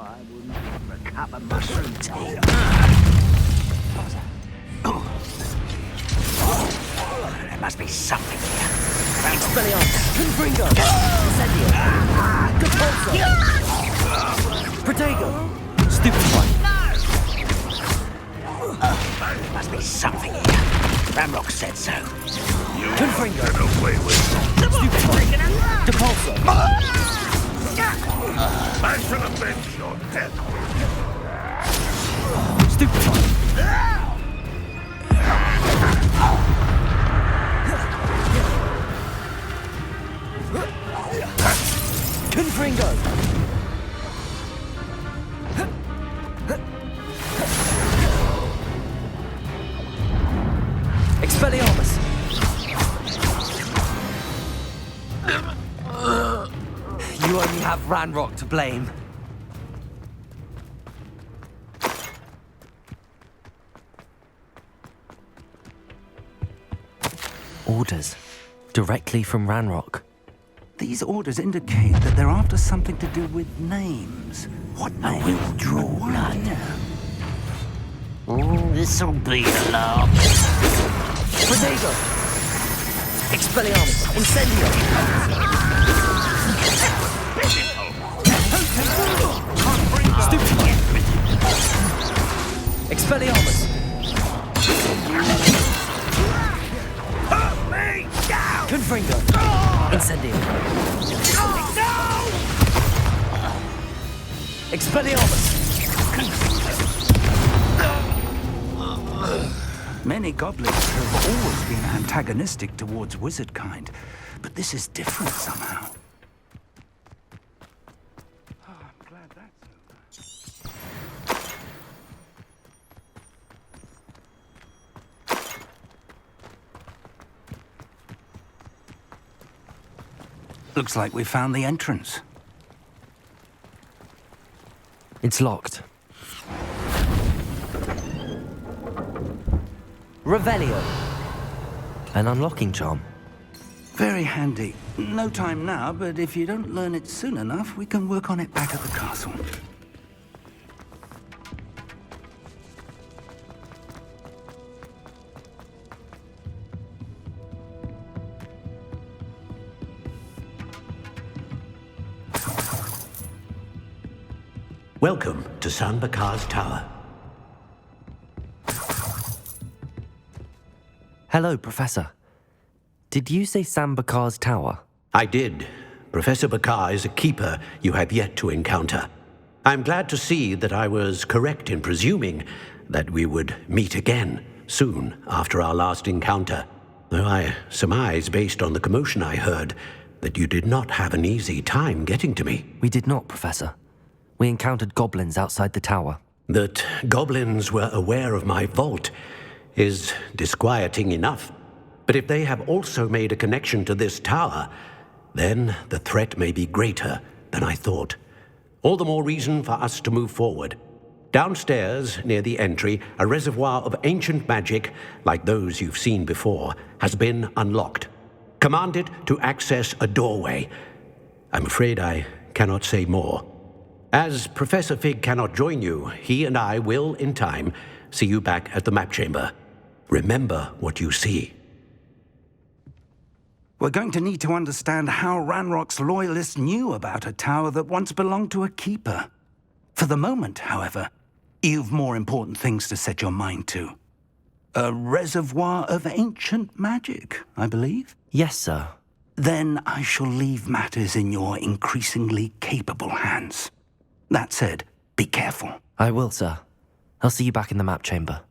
I wouldn't for a cup of mushroom tea. There must be something here. Expelliarmus! Confringo! Incendio! Depulso! Protego! Stupefy! There must be something here. Ramrock said so. Confringo! Away with Stupefy! Depulso! I shall avenge your death. Stupefy! Confringo! Expelliarmus! You only have Ranrock to blame. Orders. Directly from Ranrock. These orders indicate that they're after something to do with names. What names? I will draw blood. This'll be alarm. Protego! Expelliarmus! Incendio! Stupefy! Expelliarmus! Confringo! Incendio! Expelliarmus! Many goblins have always been antagonistic towards wizard kind, but this is different somehow. Oh, I'm glad that's over. Looks like we found the entrance. It's locked. Revelio. An unlocking charm. Very handy. No time now, but if you don't learn it soon enough, we can work on it back at the castle. Welcome to San Bakar's Tower. Hello, Professor. Did you say Sam Bakar's tower? I did. Professor Bakar is a keeper you have yet to encounter. I'm glad to see that I was correct in presuming that we would meet again soon after our last encounter, though I surmise, based on the commotion I heard, that you did not have an easy time getting to me. We did not, Professor. We encountered goblins outside the tower. That goblins were aware of my vault is disquieting enough. But if they have also made a connection to this tower, then the threat may be greater than I thought. All the more reason for us to move forward. Downstairs, near the entry, a reservoir of ancient magic, like those you've seen before, has been unlocked. Command it to access a doorway. I'm afraid I cannot say more. As Professor Fig cannot join you, he and I will, in time, see you back at the map chamber. Remember what you see. We're going to need to understand how Ranrock's loyalists knew about a tower that once belonged to a keeper. For the moment, however, you've more important things to set your mind to. A reservoir of ancient magic, I believe? Yes, sir. Then I shall leave matters in your increasingly capable hands. That said, be careful. I will, sir. I'll see you back in the map chamber.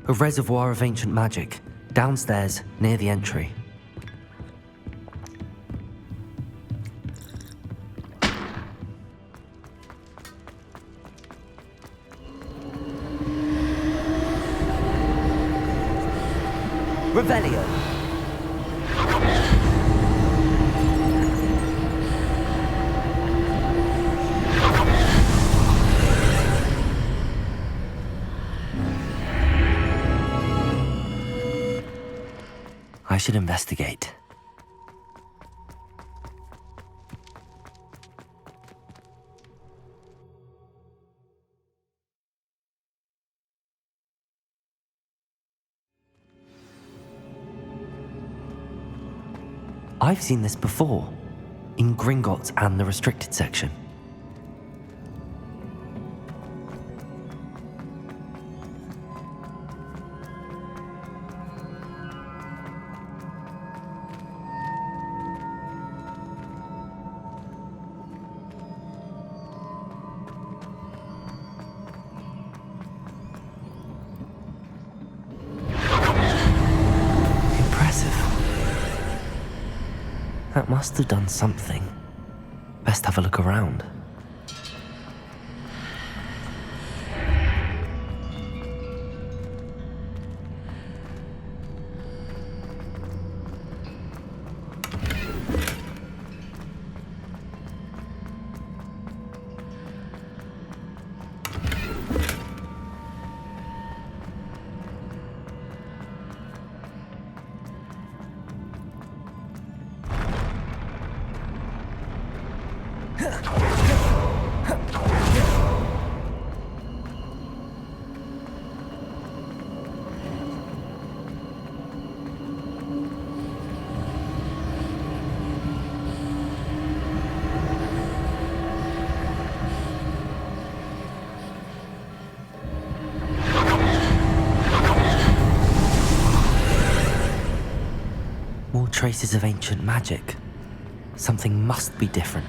A reservoir of ancient magic, downstairs, near the entry. Revelio. I should investigate. I've seen this before, in Gringotts and the restricted section. That must have done something. Best have a look around. More traces of ancient magic. Something must be different.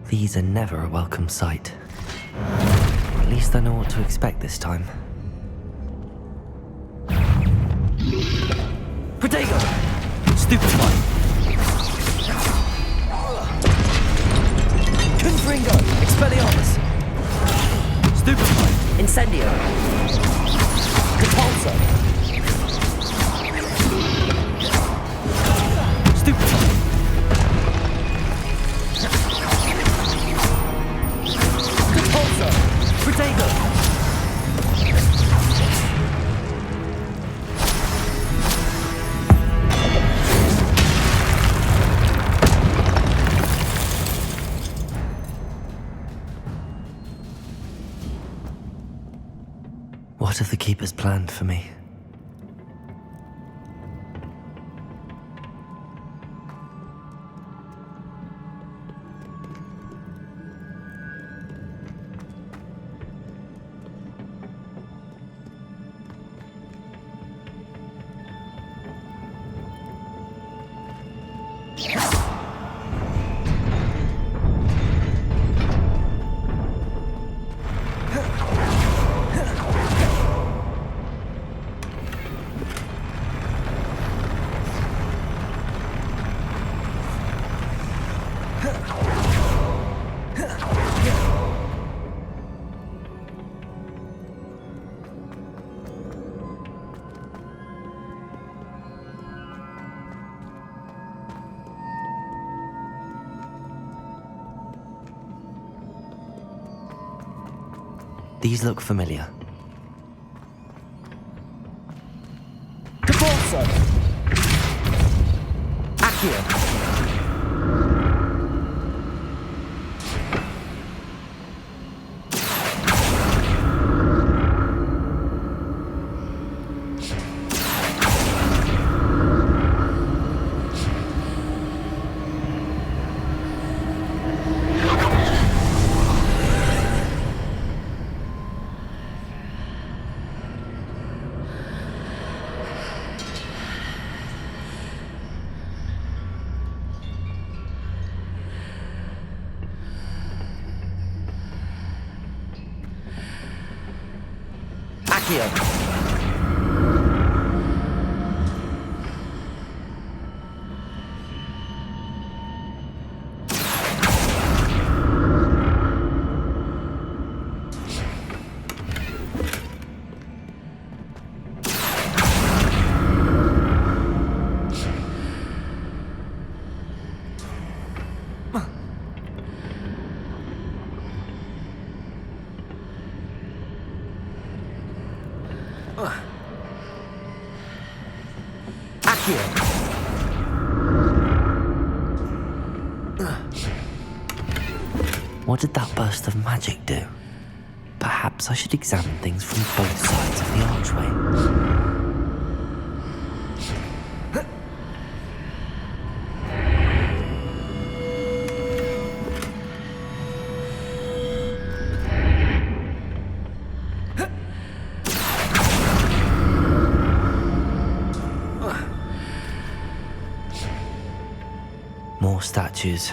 These are never a welcome sight. At least I know what to expect this time. Protego! Stupefy! Confringo! Expelliarmus! Stupefy! Incendio! Repulsor! Stupefy! Repulsor! Protego! What have the Keepers planned for me? These look familiar. Capulso! Accio! Accio! Accio! What did that burst of magic do? Perhaps I should examine things from both sides of the archway. More statues.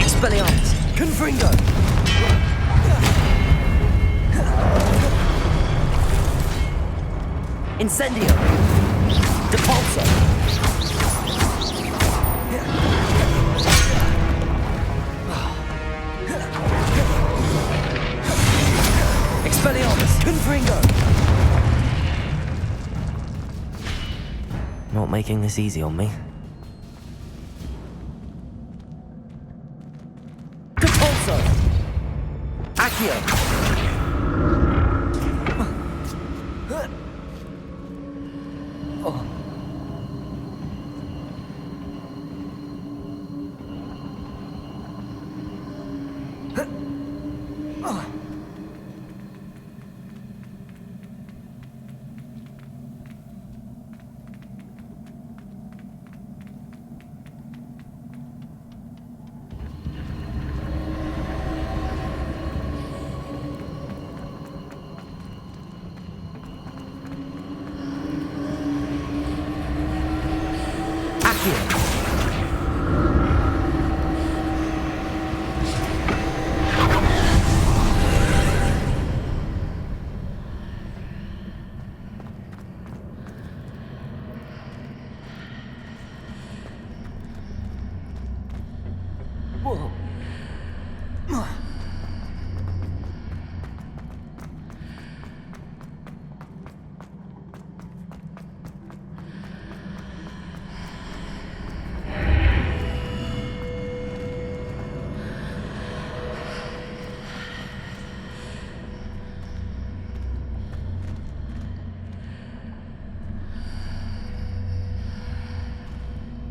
Expelliarmus! Confringo! Incendio! Depulso! Expelliarmus! Confringo! Not making this easy on me. Depulso! Accio!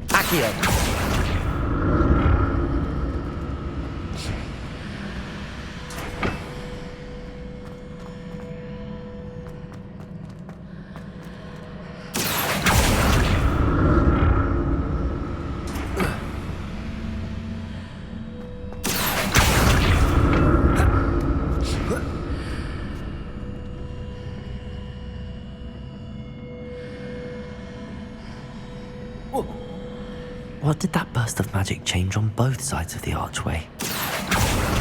Accio! What did that burst of magic change on both sides of the archway?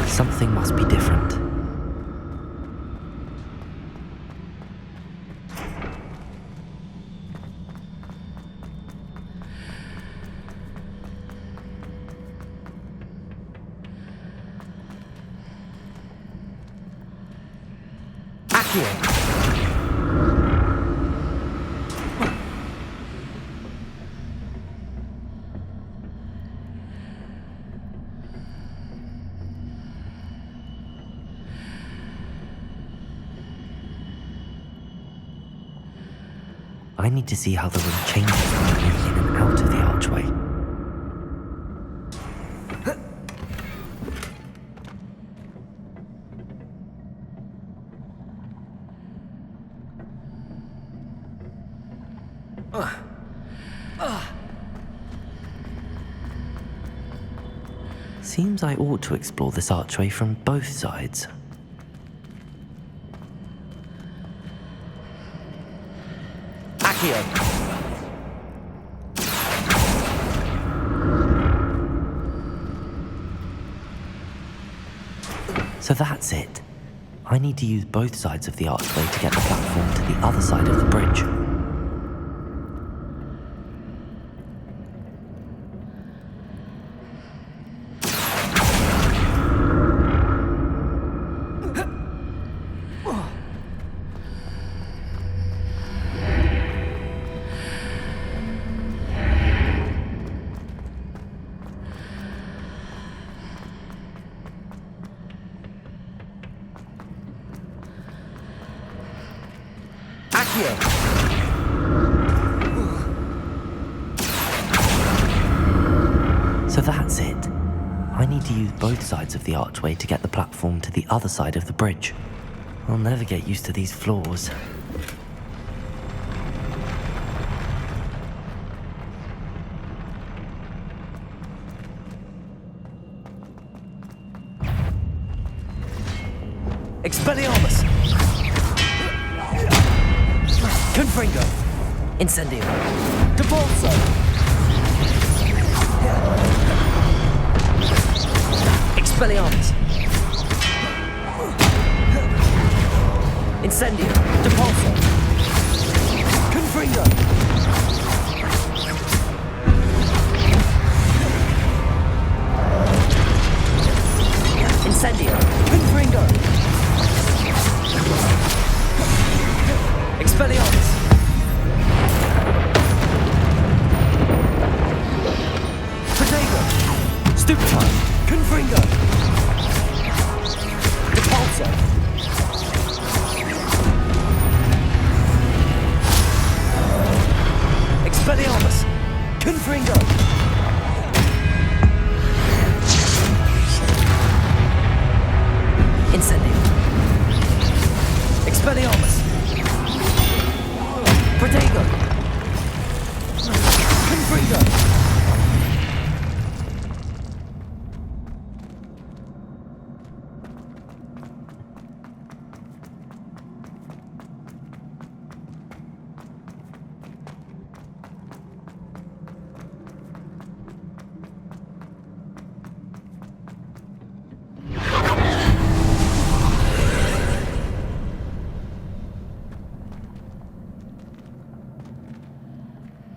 Something must be different. Accio! I need to see how the room changes when I move in and out of the archway. Seems I ought to explore this archway from both sides. Accio! So that's it. I need to use both sides of the archway to get the platform to the other side of the bridge. Accio! So that's it. I need to use both sides of the archway to get the platform to the other side of the bridge. I'll never get used to these floors. Expelliarmus! Confringo! Incendio! Depulso! Expelliarmus! Incendio! Depulso! Confringo! Incendio! Confringo! Expelliarmus! Protego! Stupefy! Confringo! Depulso! Expelliarmus! Confringo! Incendio! Expelliarmus! Protego! Confringo!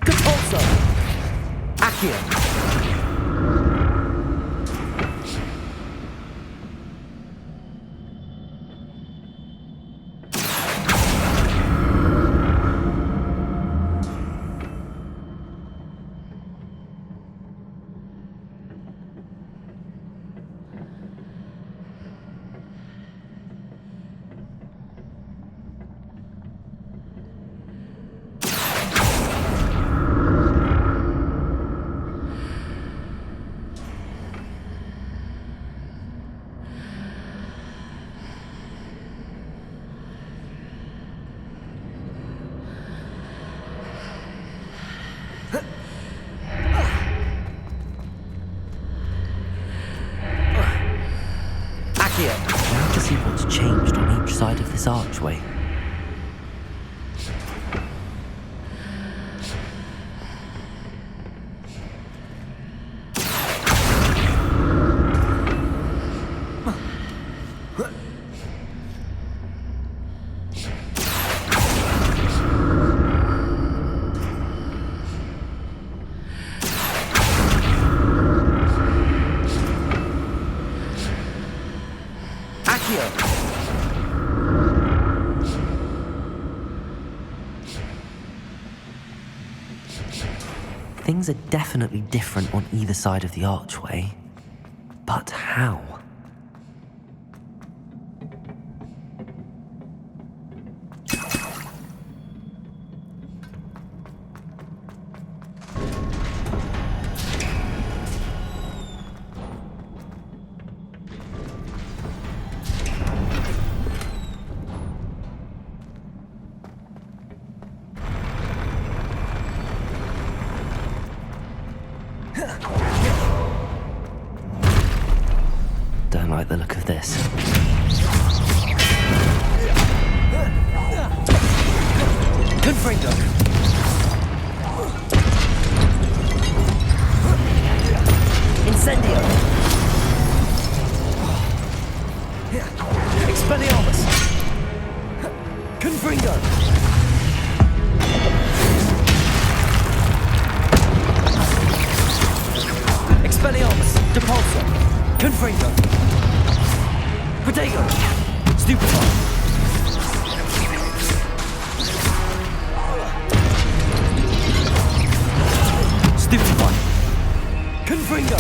Depulso! Accio! Accio! I have to see what's changed on each side of this archway. Accio! Things are definitely different on either side of the archway. But how? Don't like the look of this. Confringo! Incendio! Expelliarmus! Confringo! Expelliarmus! Depulso! Confringo! Protego! Stupefy! Stupefy! Confringo!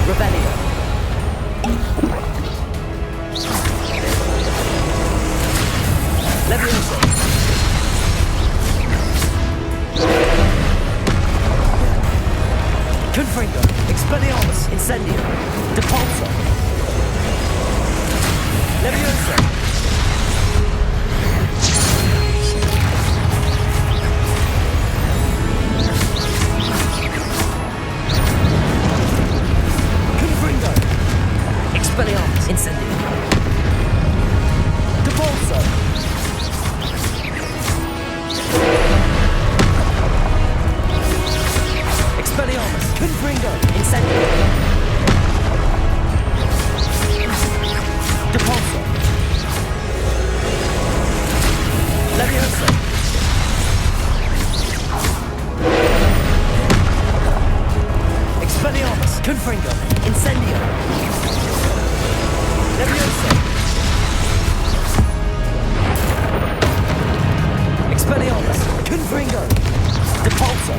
Rebellion! Expelliarmus! Confringo! Depulso!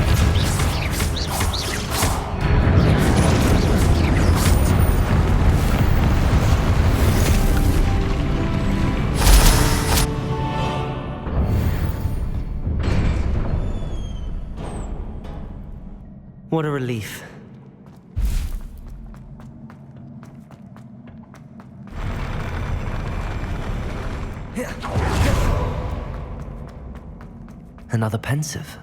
What a relief. Another pensive.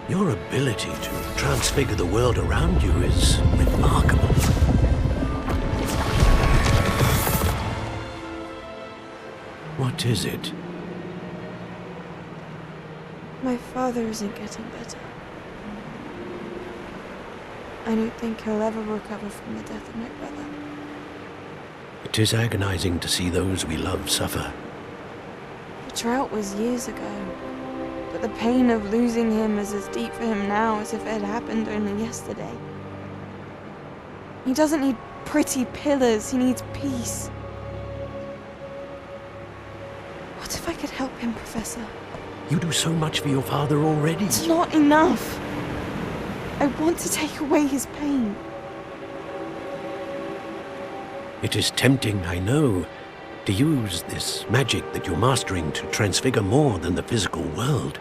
Your ability to transfigure the world around you is remarkable. What is it? My father isn't getting better. I don't think he'll ever recover from the death of my brother. It is agonizing to see those we love suffer. The drought was years ago, but the pain of losing him is as deep for him now as if it had happened only yesterday. He doesn't need pretty pillars, he needs peace. What if I could help him, Professor? You do so much for your father already. It's not enough. I want to take away his pain. It is tempting, I know, to use this magic that you're mastering to transfigure more than the physical world.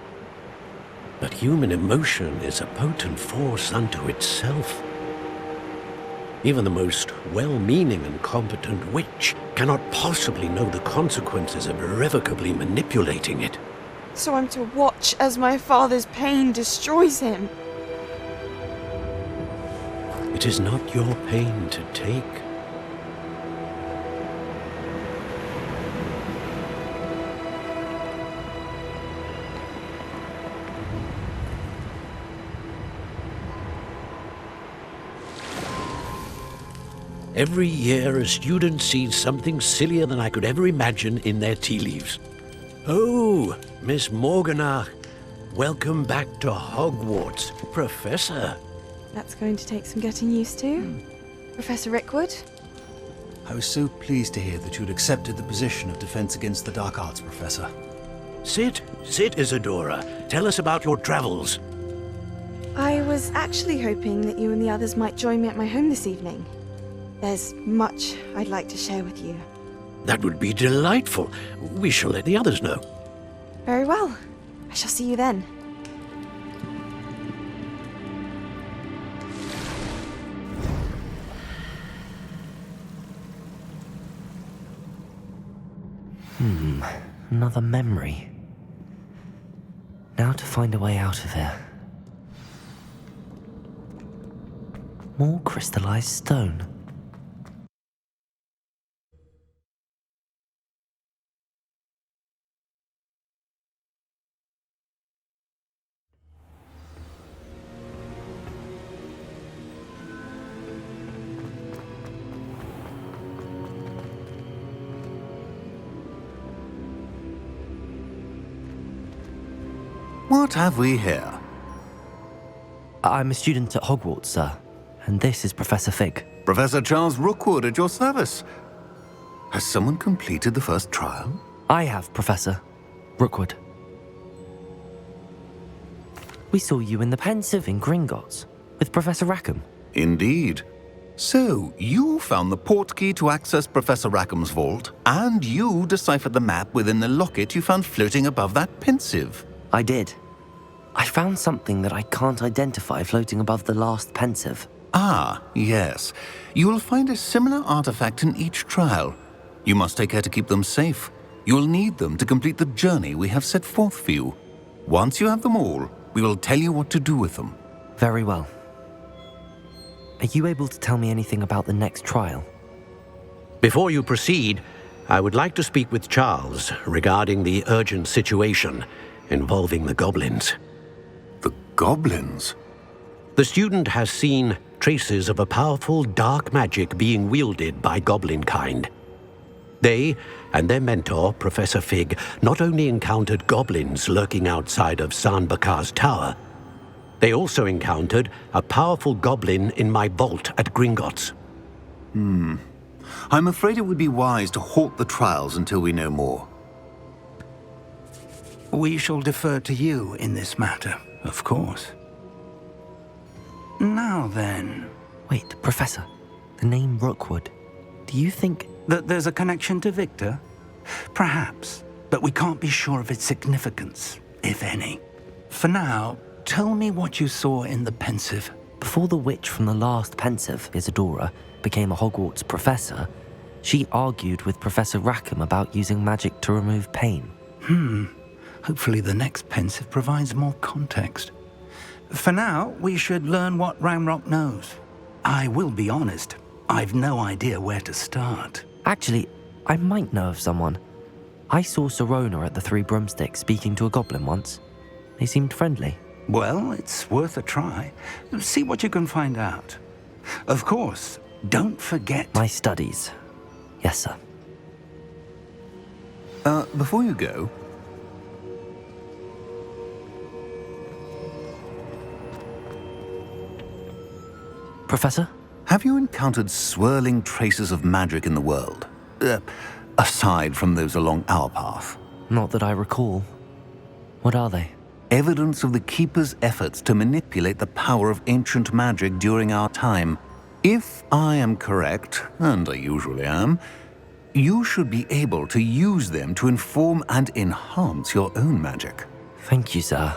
But human emotion is a potent force unto itself. Even the most well-meaning and competent witch cannot possibly know the consequences of irrevocably manipulating it. So I'm to watch as my father's pain destroys him. It is not your pain to take. Every year, a student sees something sillier than I could ever imagine in their tea leaves. Oh, Miss Morganach, welcome back to Hogwarts, Professor. That's going to take some getting used to. Professor Rickwood? I was so pleased to hear that you'd accepted the position of Defense Against the Dark Arts, Professor. Sit, Isadora. Tell us about your travels. I was actually hoping that you and the others might join me at my home this evening. There's much I'd like to share with you. That would be delightful. We shall let the others know. Very well. I shall see you then. Another memory. Now to find a way out of here. More crystallized stone. What have we here? I'm a student at Hogwarts, sir. And this is Professor Fig. Professor Charles Rookwood at your service. Has someone completed the first trial? I have, Professor Rookwood. We saw you in the Pensive in Gringotts with Professor Rackham. Indeed. So, you found the portkey to access Professor Rackham's vault, and you deciphered the map within the locket you found floating above that Pensive. I did. I found something that I can't identify floating above the last Pensive. Ah, yes. You will find a similar artifact in each trial. You must take care to keep them safe. You'll need them to complete the journey we have set forth for you. Once you have them all, we will tell you what to do with them. Very well. Are you able to tell me anything about the next trial? Before you proceed, I would like to speak with Charles regarding the urgent situation involving the goblins. The goblins? The student has seen traces of a powerful dark magic being wielded by goblin kind. They and their mentor, Professor Fig, not only encountered goblins lurking outside of San Bakar's tower, they also encountered a powerful goblin in my vault at Gringotts. I'm afraid it would be wise to halt the trials until we know more. We shall defer to you in this matter, of course. Now then... Wait, Professor. The name Rookwood. Do you think... that there's a connection to Victor? Perhaps, but we can't be sure of its significance, if any. For now, tell me what you saw in the pensive. Before the witch from the last pensive, Isadora, became a Hogwarts professor, she argued with Professor Rackham about using magic to remove pain. Hopefully the next pensive provides more context. For now, we should learn what Ranrock knows. I will be honest, I've no idea where to start. Actually, I might know of someone. I saw Sirona at the Three Broomsticks speaking to a goblin once. They seemed friendly. Well, it's worth a try. See what you can find out. Of course, don't forget... My studies. Yes, sir. Before you go... Professor? Have you encountered swirling traces of magic in the world? Aside from those along our path. Not that I recall. What are they? Evidence of the Keeper's efforts to manipulate the power of ancient magic during our time. If I am correct, and I usually am, you should be able to use them to inform and enhance your own magic. Thank you, sir.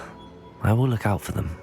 I will look out for them.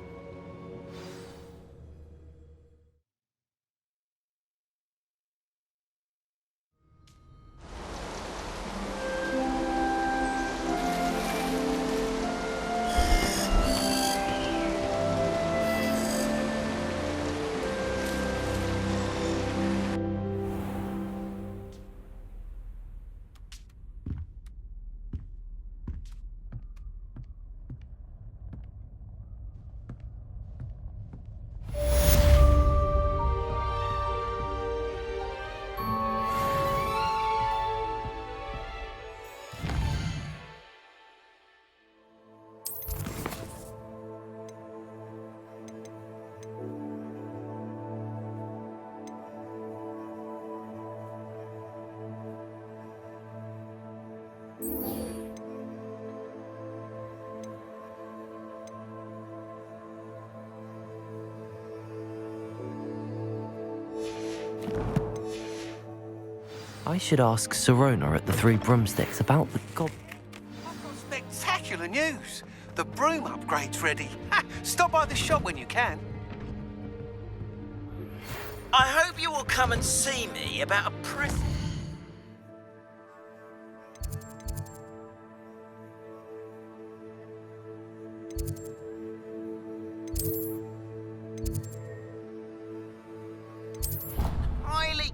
I should ask Sirona at the Three Broomsticks about the I've got spectacular news. The broom upgrade's ready. Stop by the shop when you can. I hope you will come and see me about a present. Highly.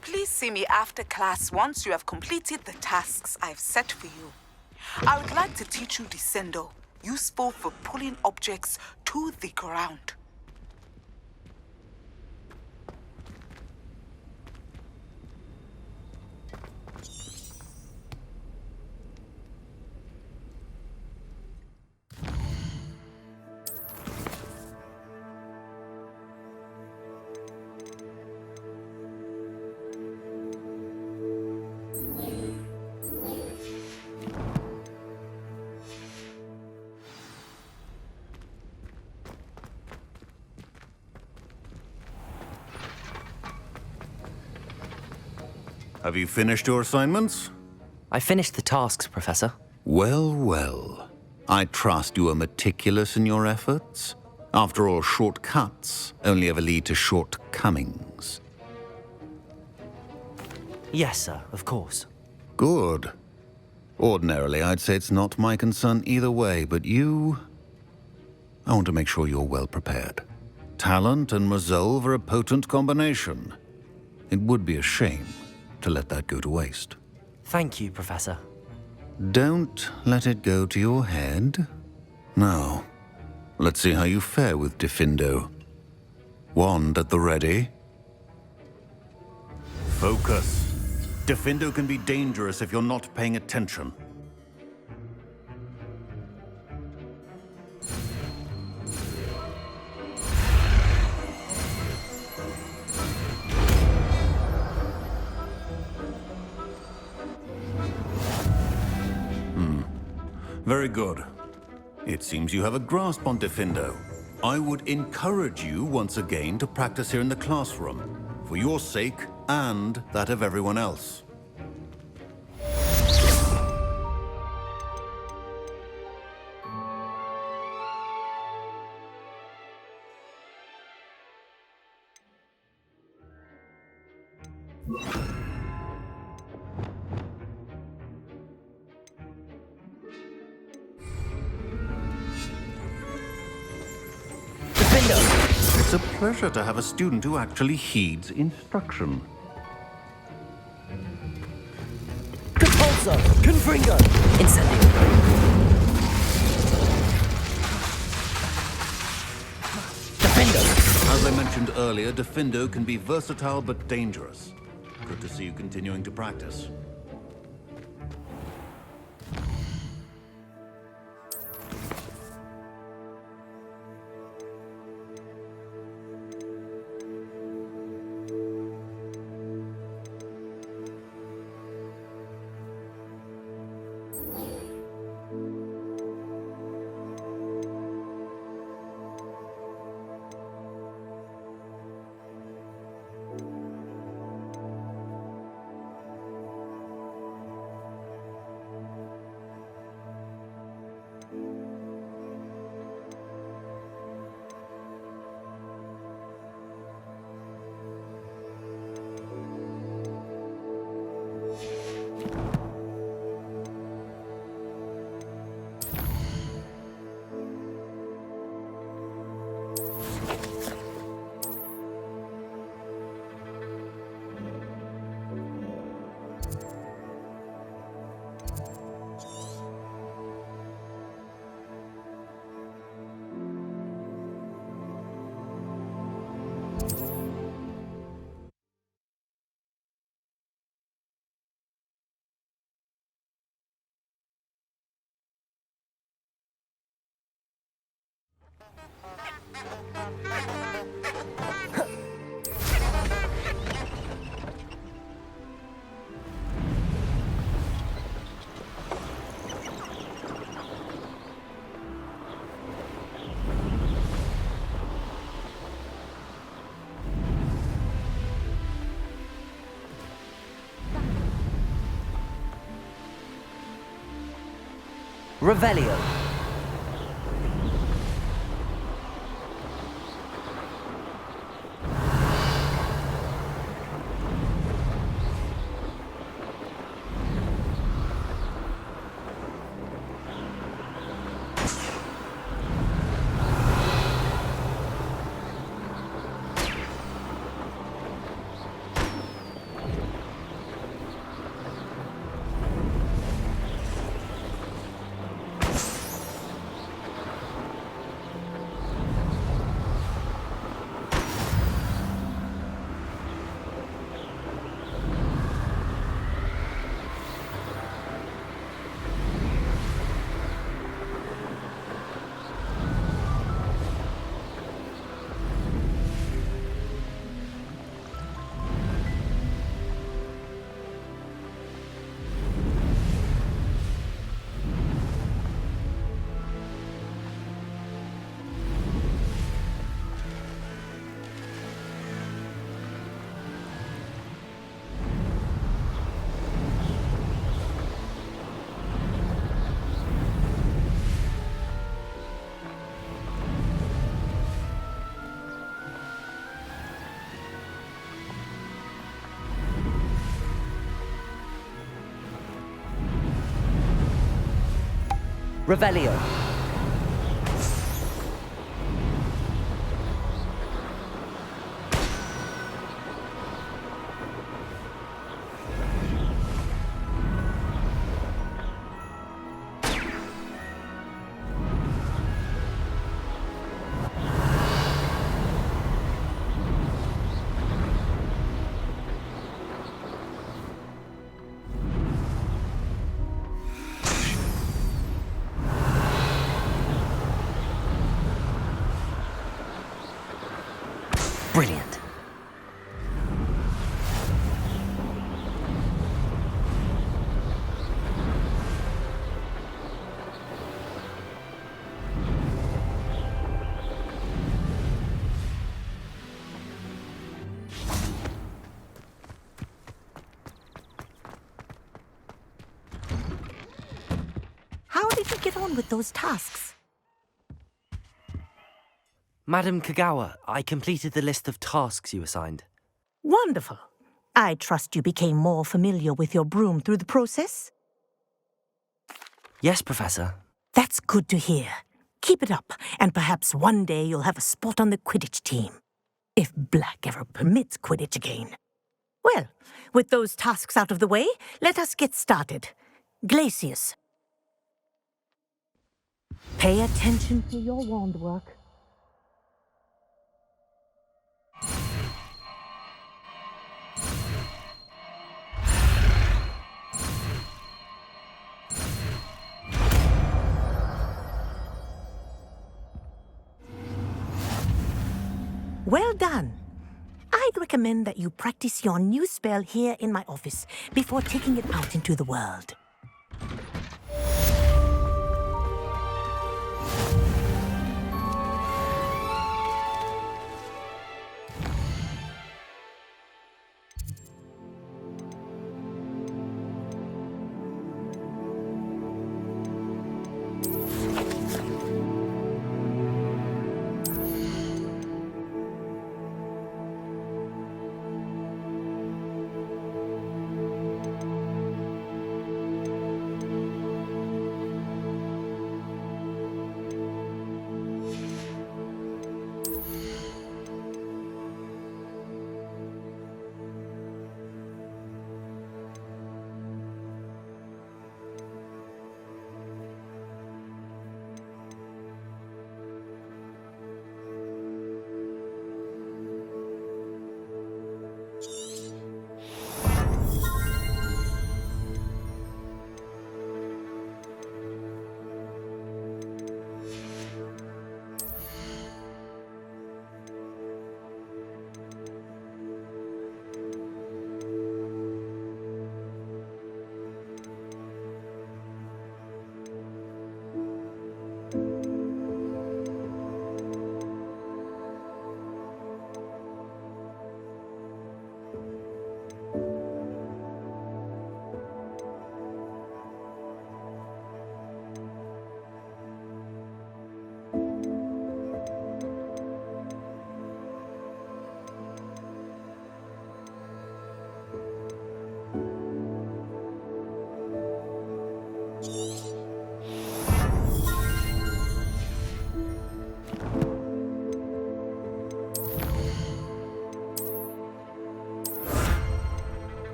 Please see me after class once you have completed the tasks I've set for you. I would like to teach you Descendo, useful for pulling objects to the ground. Have you finished your assignments? I finished the tasks, Professor. Well, well. I trust you are meticulous in your efforts. After all, shortcuts only ever lead to shortcomings. Yes, sir, of course. Good. Ordinarily, I'd say it's not my concern either way, but you... I want to make sure you're well prepared. Talent and resolve are a potent combination. It would be a shame to let that go to waste. Thank you, Professor. Don't let it go to your head. Now, let's see how you fare with Gryffindor. Wand at the ready. Focus. Gryffindor can be dangerous if you're not paying attention. Very good. It seems you have a grasp on Gryffindor. I would encourage you once again to practice here in the classroom, for your sake and that of everyone else. It's a pleasure to have a student who actually heeds instruction. Compulso! Confringo! Incendio! Defendo! As I mentioned earlier, Defendo can be versatile but dangerous. Good to see you continuing to practice. Revelio. Revelio. Brilliant. How did you get on with those tasks? Madam Kagawa, I completed the list of tasks you assigned. Wonderful. I trust you became more familiar with your broom through the process? Yes, Professor. That's good to hear. Keep it up, and perhaps one day you'll have a spot on the Quidditch team. If Black ever permits Quidditch again. Well, with those tasks out of the way, let us get started. Glacius. Pay attention to your wand work. Well done. I'd recommend that you practice your new spell here in my office before taking it out into the world.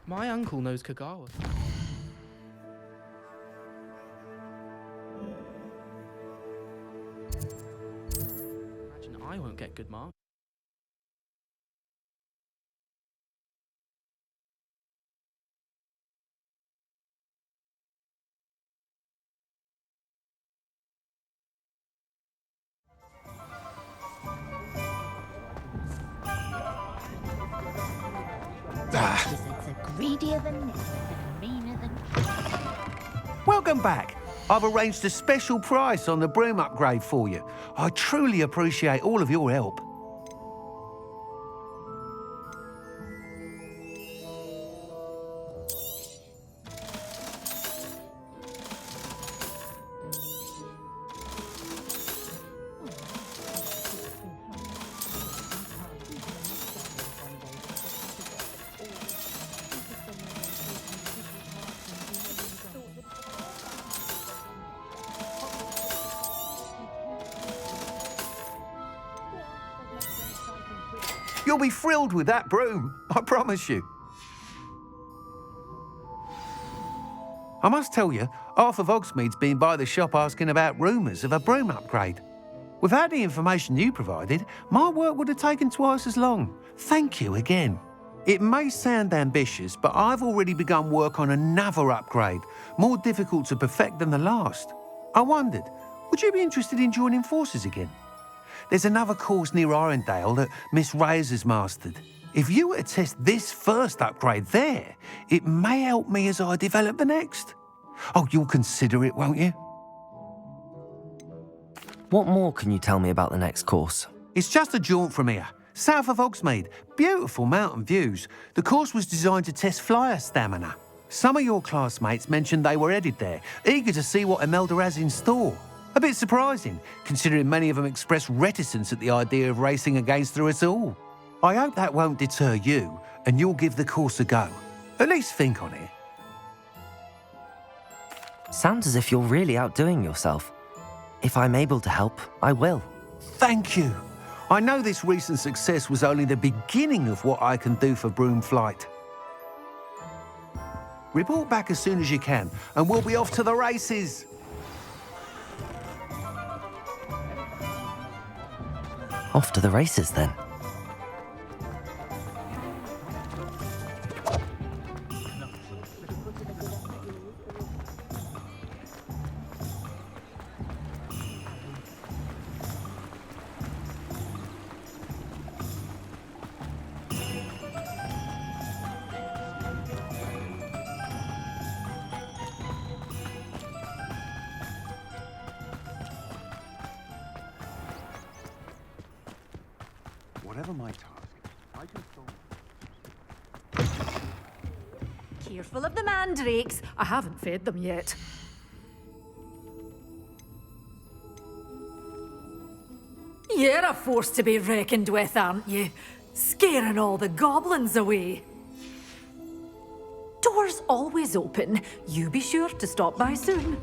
My uncle knows Kagawa. Imagine I won't get good marks. Greedier than this, meaner than... Welcome back. I've arranged a special price on the broom upgrade for you. I truly appreciate all of your help. You'll be thrilled with that broom, I promise you. I must tell you, half of Hogsmeade's been by the shop asking about rumours of a broom upgrade. Without the information you provided, my work would have taken twice as long. Thank you again. It may sound ambitious, but I've already begun work on another upgrade, more difficult to perfect than the last. I wondered, would you be interested in joining forces again? There's another course near Arendelle that Miss Reyes has mastered. If you were to test this first upgrade there, it may help me as I develop the next. Oh, you'll consider it, won't you? What more can you tell me about the next course? It's just a jaunt from here, south of Hogsmeade. Beautiful mountain views. The course was designed to test flyer stamina. Some of your classmates mentioned they were headed there, eager to see what Imelda has in store. A bit surprising, considering many of them expressed reticence at the idea of racing against her at all. I hope that won't deter you, and you'll give the course a go. At least think on it. Sounds as if you're really outdoing yourself. If I'm able to help, I will. Thank you. I know this recent success was only the beginning of what I can do for broom flight. Report back as soon as you can, and we'll be off to the races. Off to the races, then. Whatever my task, I can solve. Careful of the mandrakes. I haven't fed them yet. You're a force to be reckoned with, aren't you? Scaring all the goblins away. Door's always open. You be sure to stop by soon.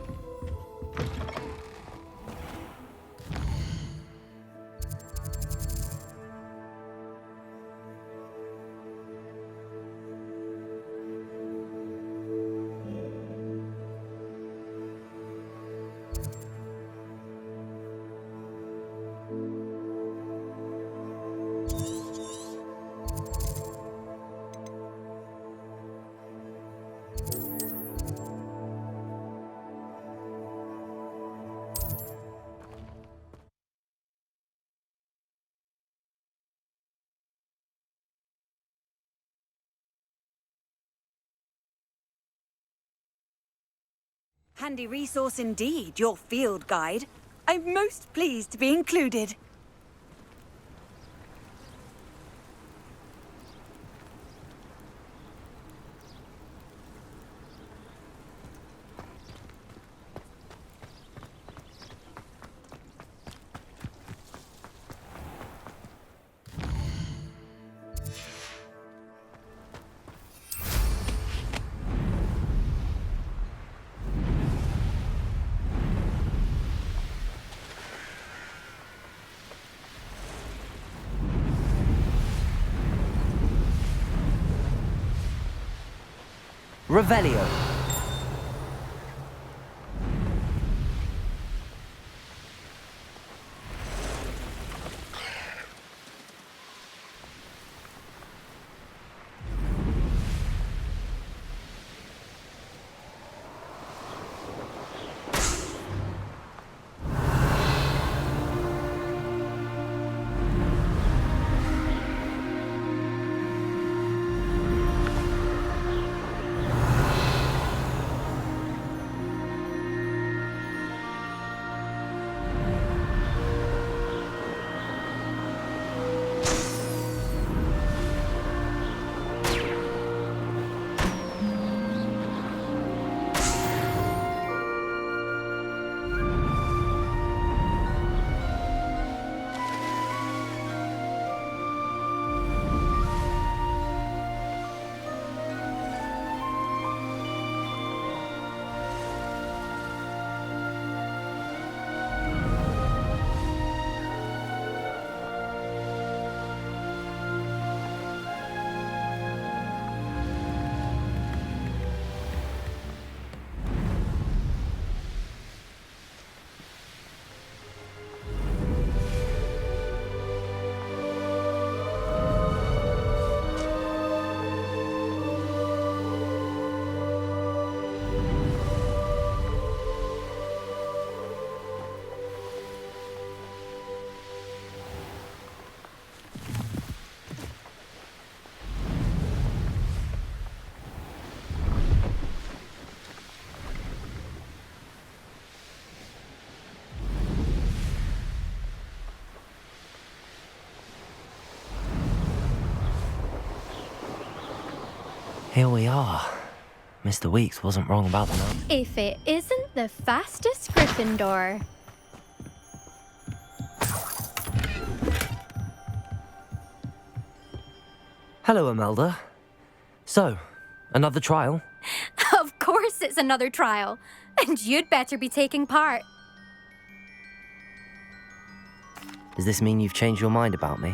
Handy resource indeed, your field guide. I'm most pleased to be included. Revelio. Here we are. Mr. Weeks wasn't wrong about the number. If it isn't the fastest Gryffindor. Hello, Imelda. So, another trial? Of course it's another trial. And you'd better be taking part. Does this mean you've changed your mind about me?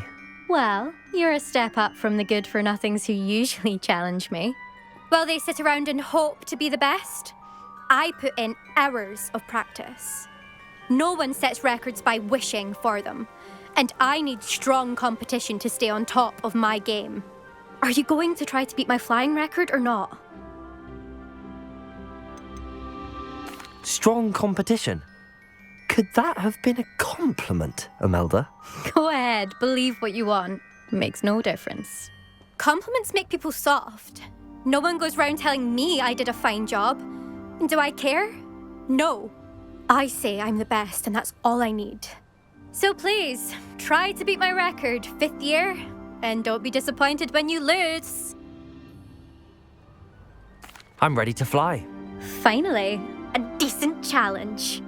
Well, you're a step up from the good-for-nothings who usually challenge me. While they sit around and hope to be the best, I put in hours of practice. No one sets records by wishing for them, and I need strong competition to stay on top of my game. Are you going to try to beat my flying record or not? Strong competition? Could that have been a compliment, Imelda? Go ahead, believe what you want. Makes no difference. Compliments make people soft. No one goes round telling me I did a fine job. And do I care? No. I say I'm the best, and that's all I need. So please, try to beat my record, 5th year, and don't be disappointed when you lose. I'm ready to fly. Finally, a decent challenge.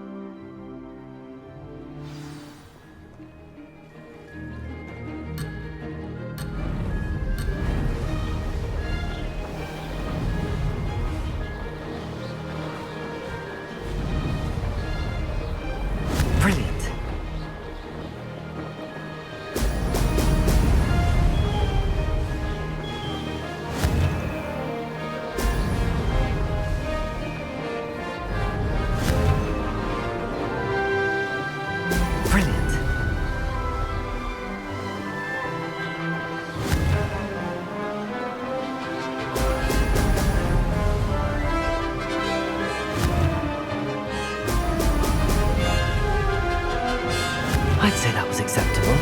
Brilliant. I'd say that was acceptable.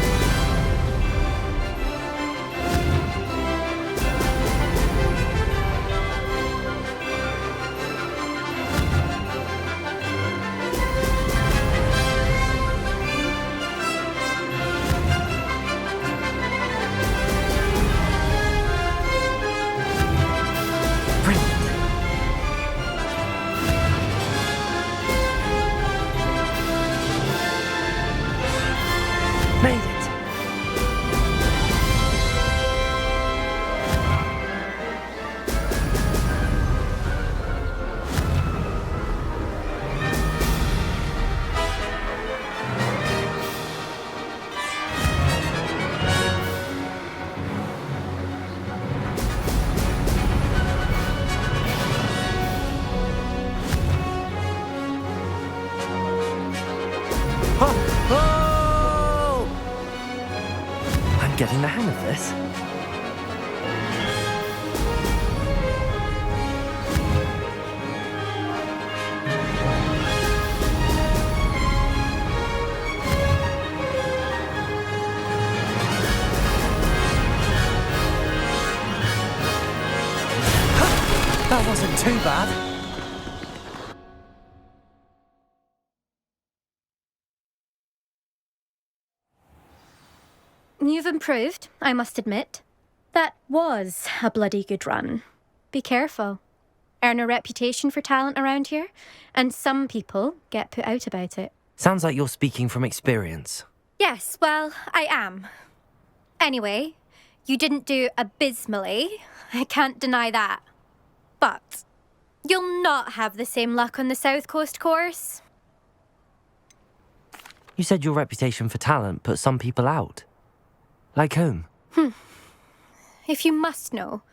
getting the hang of this. That wasn't too bad. You've improved, I must admit. That was a bloody good run. Be careful. Earn a reputation for talent around here, and some people get put out about it. Sounds like you're speaking from experience. Yes, well, I am. Anyway, you didn't do abysmally. I can't deny that. But you'll not have the same luck on the South Coast course. You said your reputation for talent put some people out. Like whom? If you must know,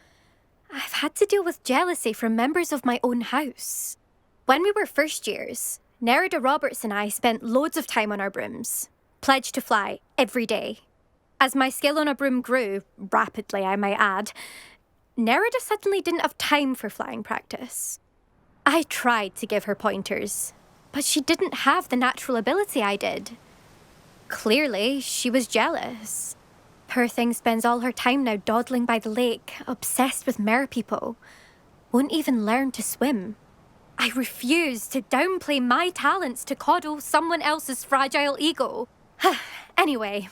I've had to deal with jealousy from members of my own house. When we were first years, Nerida Roberts and I spent loads of time on our brooms, pledged to fly every day. As my skill on a broom grew, rapidly I might add, Nerida suddenly didn't have time for flying practice. I tried to give her pointers, but she didn't have the natural ability I did. Clearly, she was jealous. Poor thing spends all her time now dawdling by the lake, obsessed with merpeople. Won't even learn to swim. I refuse to downplay my talents to coddle someone else's fragile ego. Anyway,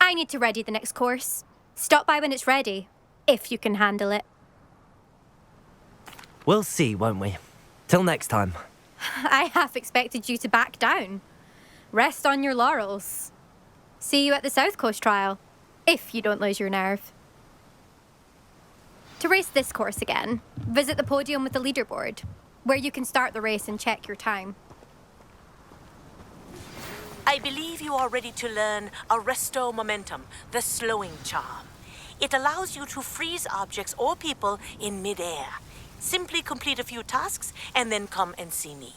I need to ready the next course. Stop by when it's ready, if you can handle it. We'll see, won't we? Till next time. I half expected you to back down. Rest on your laurels. See you at the South Coast trial, if you don't lose your nerve. To race this course again, visit the podium with the leaderboard, where you can start the race and check your time. I believe you are ready to learn Arresto Momentum, the slowing charm. It allows you to freeze objects or people in mid-air. Simply complete a few tasks and then come and see me.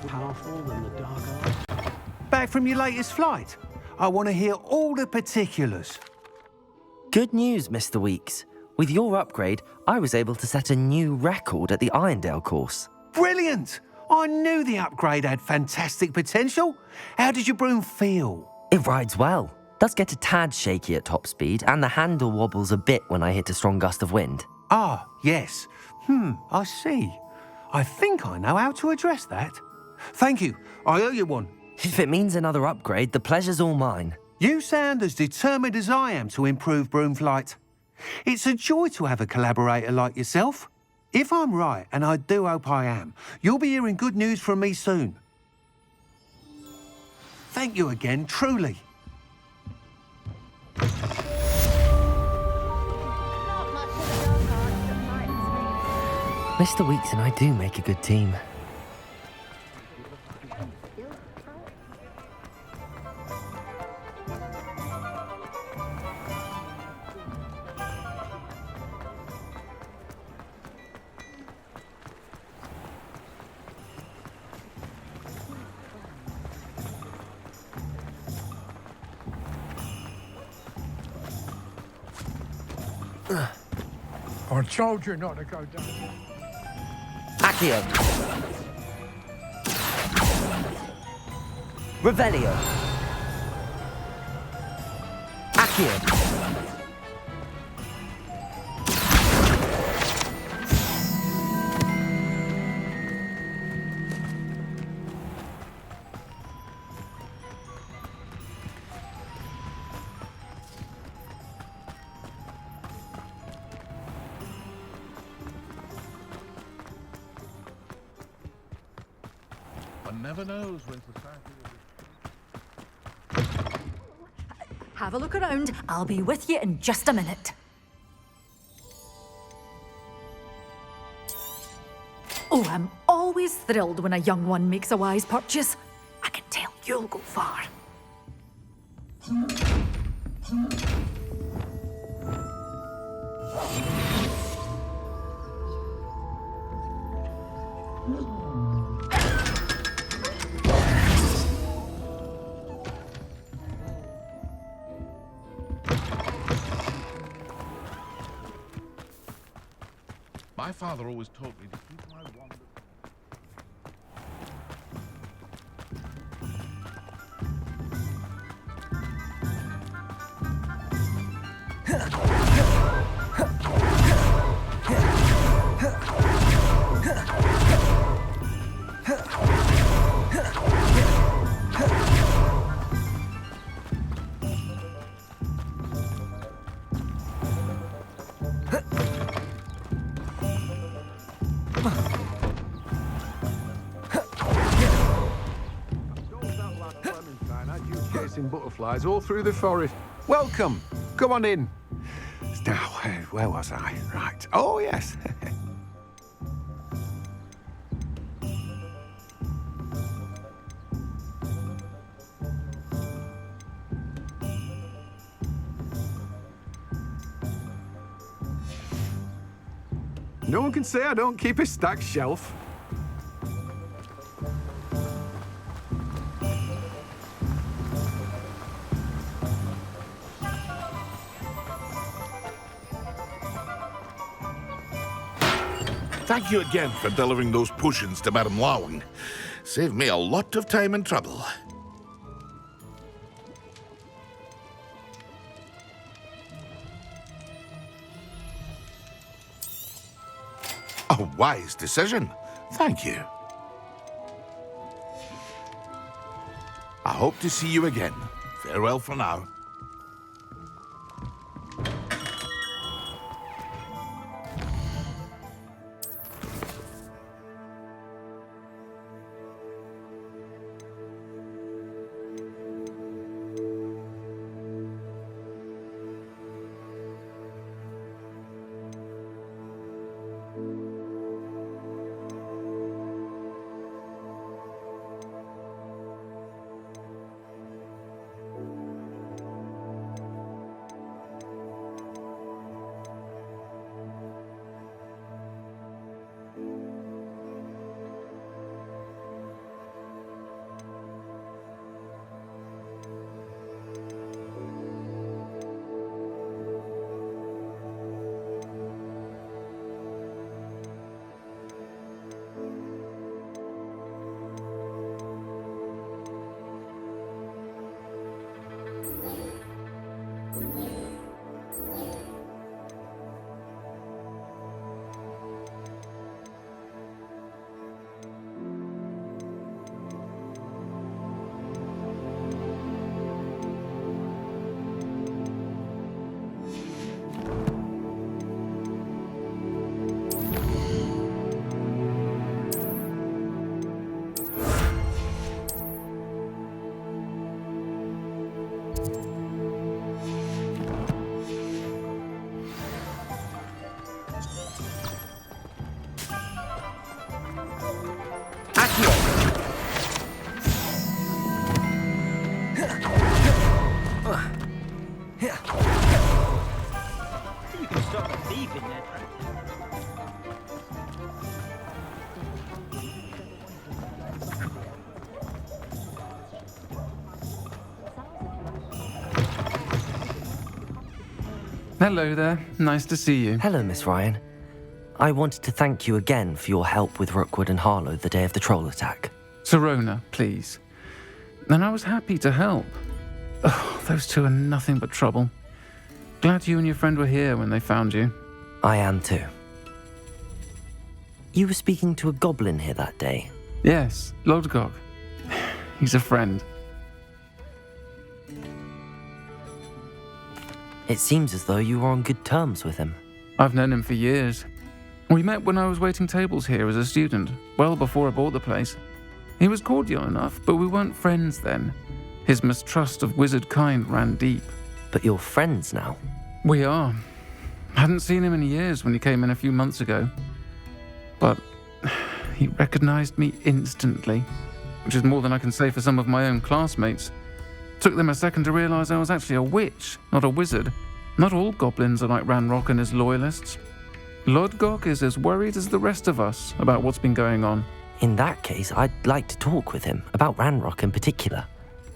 Powerful than the dark arts. Back from your latest flight? I want to hear all the particulars. Good news, Mr. Weeks. With your upgrade, I was able to set a new record at the Irondale course. Brilliant! I knew the upgrade had fantastic potential. How did your broom feel? It rides well. Does get a tad shaky at top speed, and the handle wobbles a bit when I hit a strong gust of wind. Ah, yes. I see. I think I know how to address that. Thank you. I owe you one. If it means another upgrade, the pleasure's all mine. You sound as determined as I am to improve broom flight. It's a joy to have a collaborator like yourself. If I'm right, and I do hope I am, you'll be hearing good news from me soon. Thank you again, truly. Mr. Weeks and I do make a good team. I told you not to go down. Accio. Revelio. Accio. One never knows when society Have a look around. I'll be with you in just a minute. Oh, I'm always thrilled when a young one makes a wise purchase. I can tell you'll go far. My father always taught me to keep my wand. Chasing butterflies all through the forest. Welcome. Come on in. Now, where was I? Right. Oh, yes. No one can say I don't keep a stacked shelf. Thank you again for delivering those potions to Madame Lawing. Saved me a lot of time and trouble. A wise decision. Thank you. I hope to see you again. Farewell for now. You can stop a thief in that. Hello there. Nice to see you. Hello, Miss Ryan. I wanted to thank you again for your help with Rookwood and Harlow the day of the troll attack. Serona, please. And I was happy to help. Oh, those two are nothing but trouble. Glad you and your friend were here when they found you. I am too. You were speaking to a goblin here that day? Yes, Lodgok. He's a friend. It seems as though you were on good terms with him. I've known him for years. We met when I was waiting tables here as a student, well before I bought the place. He was cordial enough, but we weren't friends then. His mistrust of wizard kind ran deep. But you're friends now? We are. Hadn't seen him in years when he came in a few months ago. But he recognized me instantly, which is more than I can say for some of my own classmates. Took them a second to realize I was actually a witch, not a wizard. Not all goblins are like Ranrock and his loyalists. Lodgok is as worried as the rest of us about what's been going on. In that case, I'd like to talk with him, about Ranrock in particular.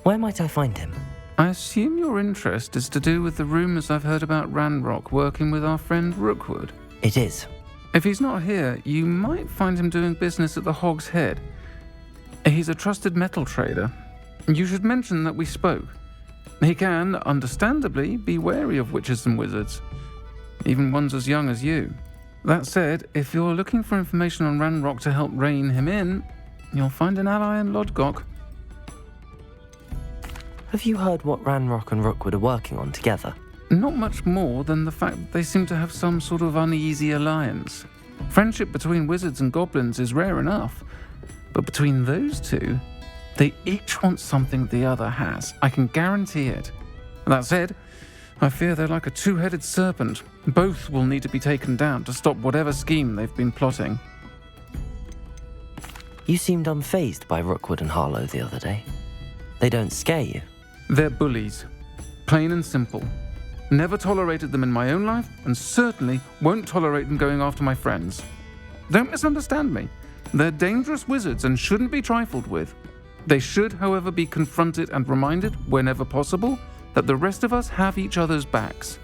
Where might I find him? I assume your interest is to do with the rumors I've heard about Ranrock working with our friend Rookwood. It is. If he's not here, you might find him doing business at the Hog's Head. He's a trusted metal trader. You should mention that we spoke. He can, understandably, be wary of witches and wizards, even ones as young as you. That said, if you're looking for information on Ranrock to help rein him in, you'll find an ally in Lodgok. Have you heard what Ranrock and Rookwood are working on together? Not much more than the fact that they seem to have some sort of uneasy alliance. Friendship between wizards and goblins is rare enough, but between those two, they each want something the other has. I can guarantee it. That said, I fear they're like a two-headed serpent. Both will need to be taken down to stop whatever scheme they've been plotting. You seemed unfazed by Rookwood and Harlow the other day. They don't scare you? They're bullies. Plain and simple. Never tolerated them in my own life, and certainly won't tolerate them going after my friends. Don't misunderstand me. They're dangerous wizards and shouldn't be trifled with. They should, however, be confronted and reminded, whenever possible, that the rest of us have each other's backs.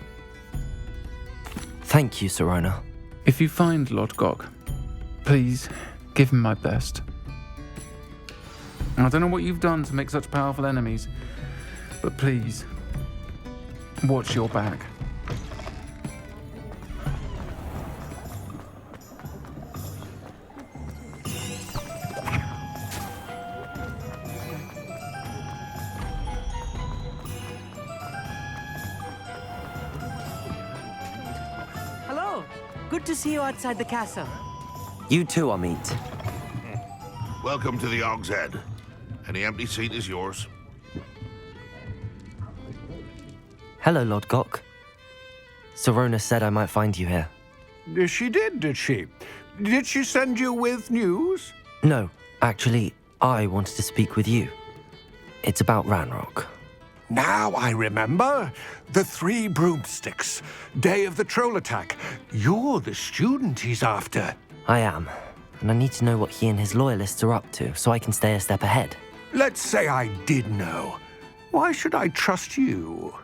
Thank you, Sirona. If you find Lodgok, please give him my best. I don't know what you've done to make such powerful enemies, but please, watch your back. Hello. Good to see you outside the castle. You too, Amit. Welcome to the Hog's Head. Any empty seat is yours. Hello, Lodgok. Sirona said I might find you here. She did she? Did she send you with news? No, actually, I wanted to speak with you. It's about Ranrock. Now I remember. The 3 broomsticks. Day of the troll attack. You're the student he's after. I am, and I need to know what he and his loyalists are up to so I can stay a step ahead. Let's say I did know. Why should I trust you?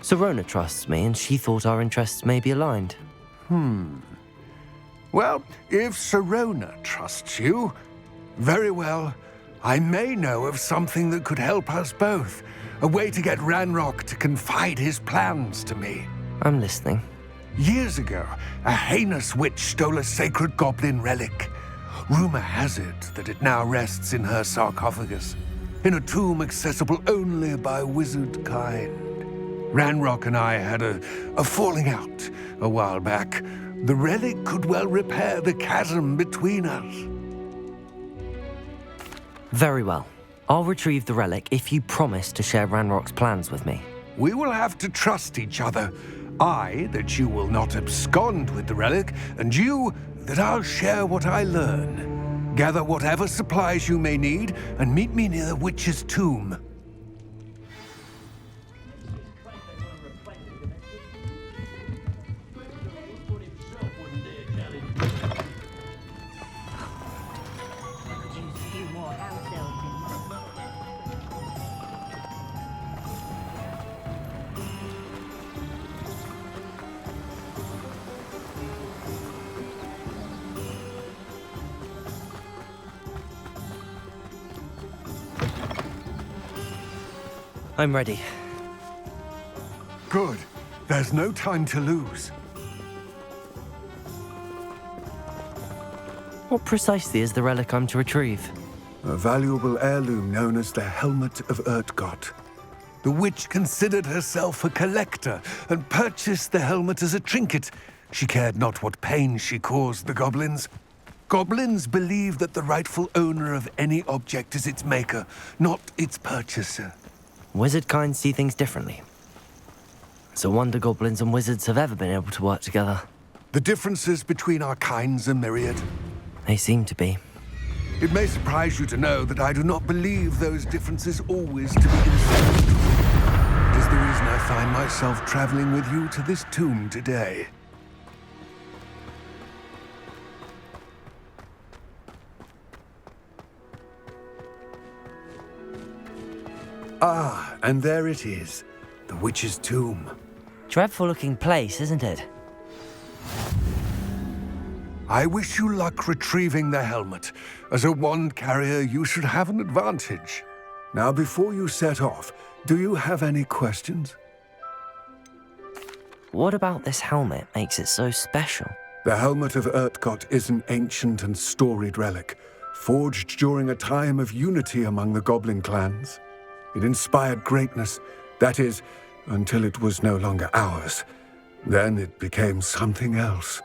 Sirona trusts me, and she thought our interests may be aligned. Well, if Sirona trusts you, very well. I may know of something that could help us both. A way to get Ranrock to confide his plans to me. I'm listening. Years ago, a heinous witch stole a sacred goblin relic. Rumor has it that it now rests in her sarcophagus, in a tomb accessible only by wizard kind. Ranrock and I had a falling out a while back. The relic could well repair the chasm between us. Very well. I'll retrieve the relic if you promise to share Ranrock's plans with me. We will have to trust each other. I, that you will not abscond with the relic, and you, that I'll share what I learn. Gather whatever supplies you may need, and meet me near the witch's tomb. I'm ready. Good. There's no time to lose. What precisely is the relic I'm to retrieve? A valuable heirloom known as the Helmet of Urtkot. The witch considered herself a collector and purchased the helmet as a trinket. She cared not what pain she caused the goblins. Goblins believe that the rightful owner of any object is its maker, not its purchaser. Wizard kind see things differently. It's a wonder goblins and wizards have ever been able to work together. The differences between our kinds are myriad. They seem to be. It may surprise you to know that I do not believe those differences always to be inseparable. It is the reason I find myself traveling with you to this tomb today. Ah, and there it is. The witch's tomb. Dreadful-looking place, isn't it? I wish you luck retrieving the helmet. As a wand carrier, you should have an advantage. Now, before you set off, do you have any questions? What about this helmet makes it so special? The Helmet of Urtkot is an ancient and storied relic, forged during a time of unity among the goblin clans. It inspired greatness, that is, until it was no longer ours. Then it became something else.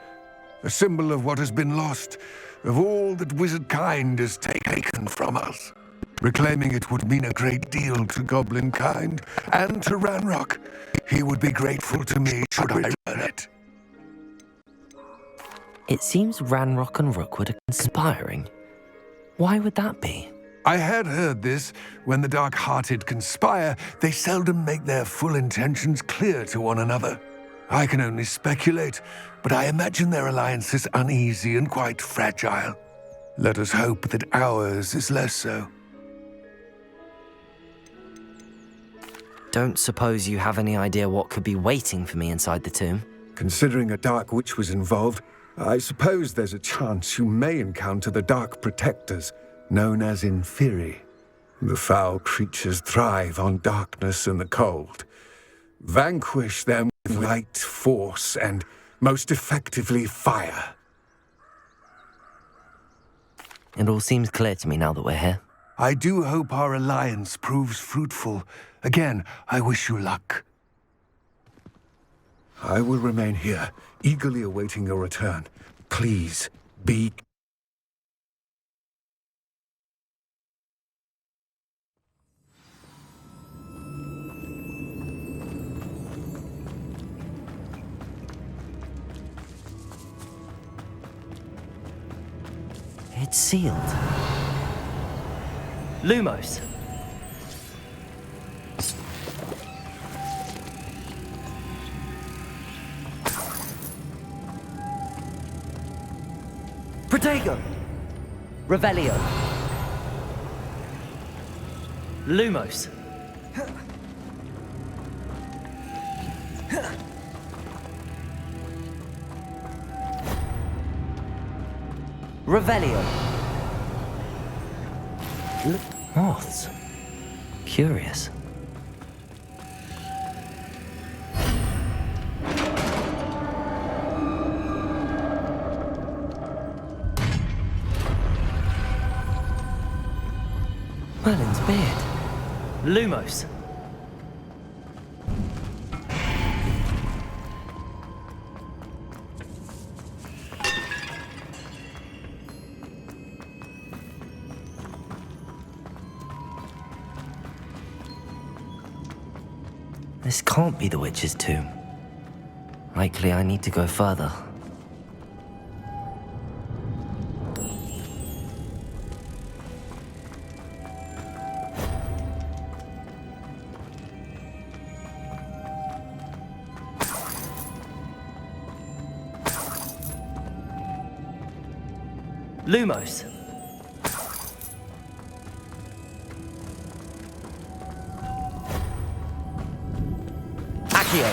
A symbol of what has been lost, of all that wizard kind has taken from us. Reclaiming it would mean a great deal to goblin kind, and to Ranrock. He would be grateful to me should I learn it. It seems Ranrock and Rookwood are conspiring. Why would that be? I had heard this. When the dark-hearted conspire, they seldom make their full intentions clear to one another. I can only speculate, but I imagine their alliance is uneasy and quite fragile. Let us hope that ours is less so. Don't suppose you have any idea what could be waiting for me inside the tomb? Considering a dark witch was involved, I suppose there's a chance you may encounter the Dark Protectors, known as Inferi. The foul creatures thrive on darkness and the cold. Vanquish them with light, force, and most effectively fire. It all seems clear to me now that we're here. I do hope our alliance proves fruitful. Again, I wish you luck. I will remain here, eagerly awaiting your return. Please, be... It's sealed. Lumos. Protego. Revelio. Lumos. Revelio. Moths. Curious. Merlin's beard. Lumos. This can't be the witch's tomb. Likely I need to go further. Lumos. Accio.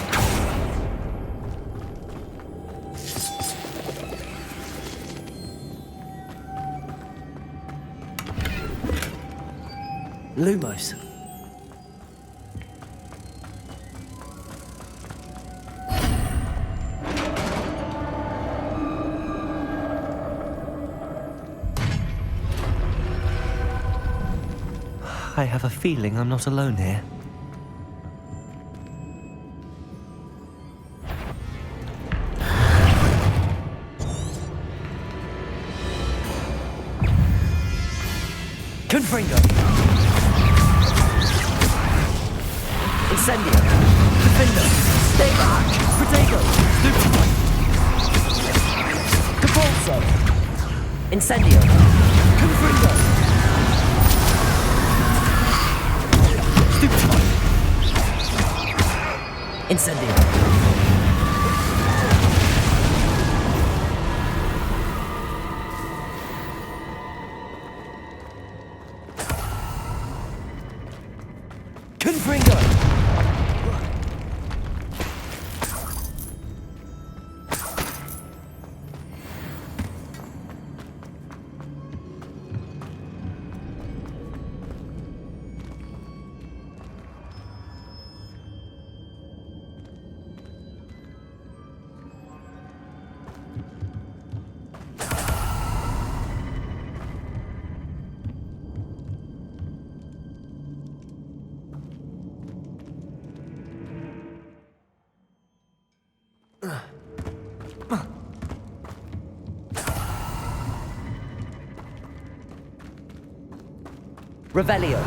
Lumos. I have a feeling I'm not alone here. Confringo! Incendio! Defender! Stay back! Protego! Capulso! Incendio! Confringo! Stupefy! Incendio! Confringo! Revelio.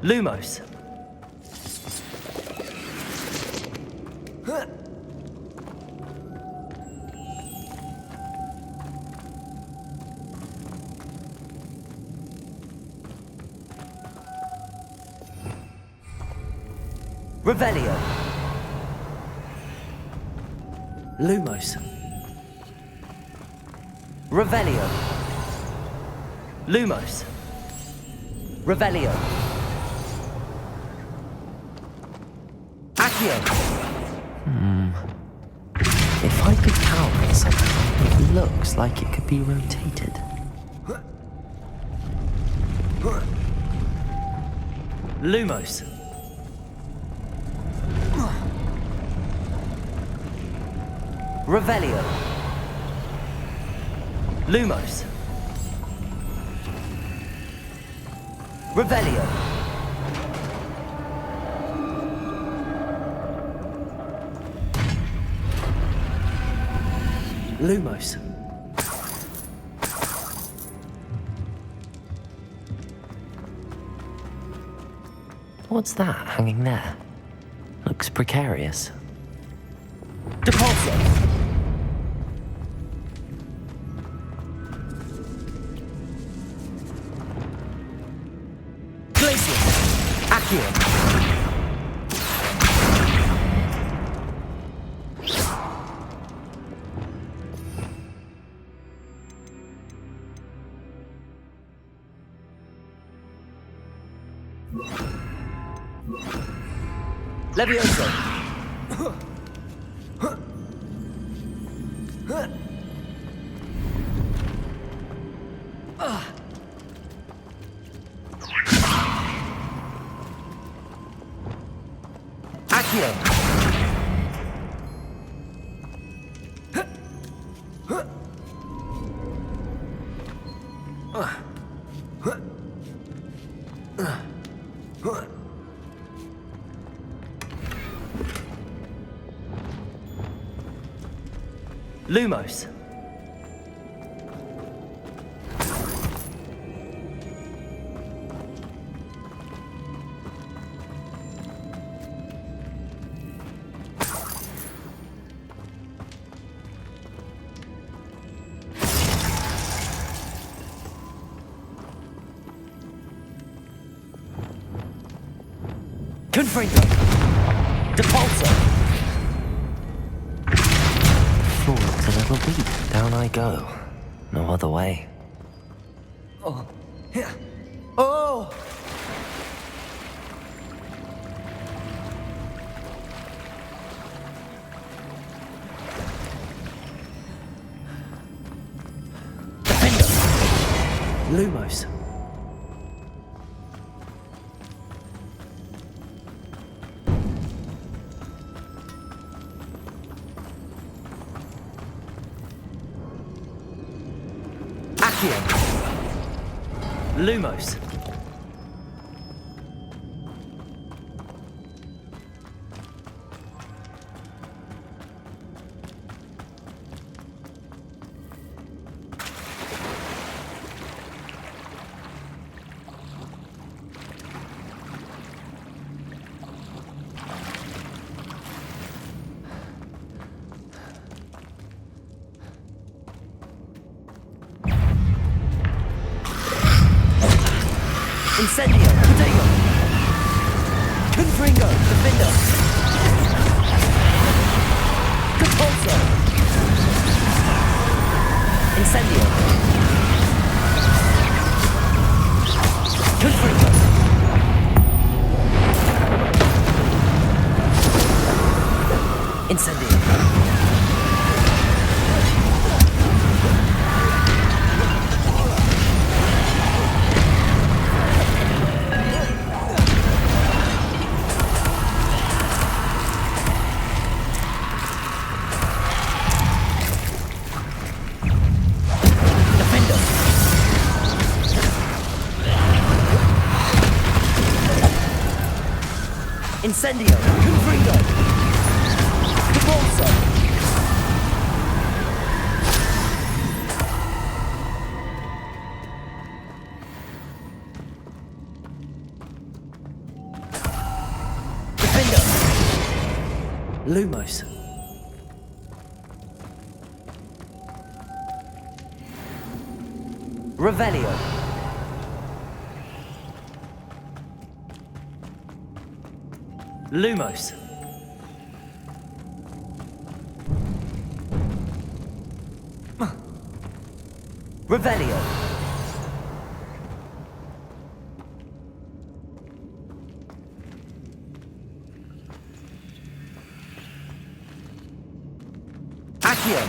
Lumos. Revelio. Lumos. Revelio. Lumos. Revelio. Accio. If I could power it somehow, it looks like it could be rotated. Lumos. Revelio. Lumos. Revelio. Lumos. What's that hanging there? Looks precarious. Depulso. Glacius. Accio. Levioso. Accio. Lumos. Confringo. Depulso. Floor looks a little deep. Down I go. No other way. Oh. Oh. Defender. Lumos. Accio. Lumos. Incendio, Protego. Confringo, Defender. Compulso. Incendio. Confringo. Incendio. Incendio, Confringo, Compulso. Defender. Lumos. Revelio. Lumos. Revelio. Accio.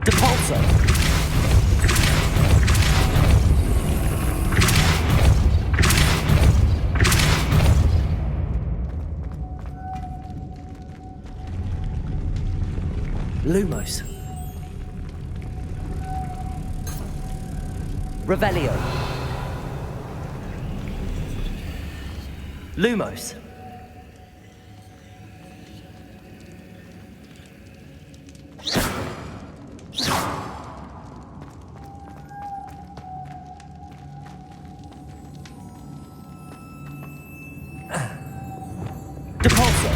Depulso. Lumos. Revelio. Lumos. Depulso.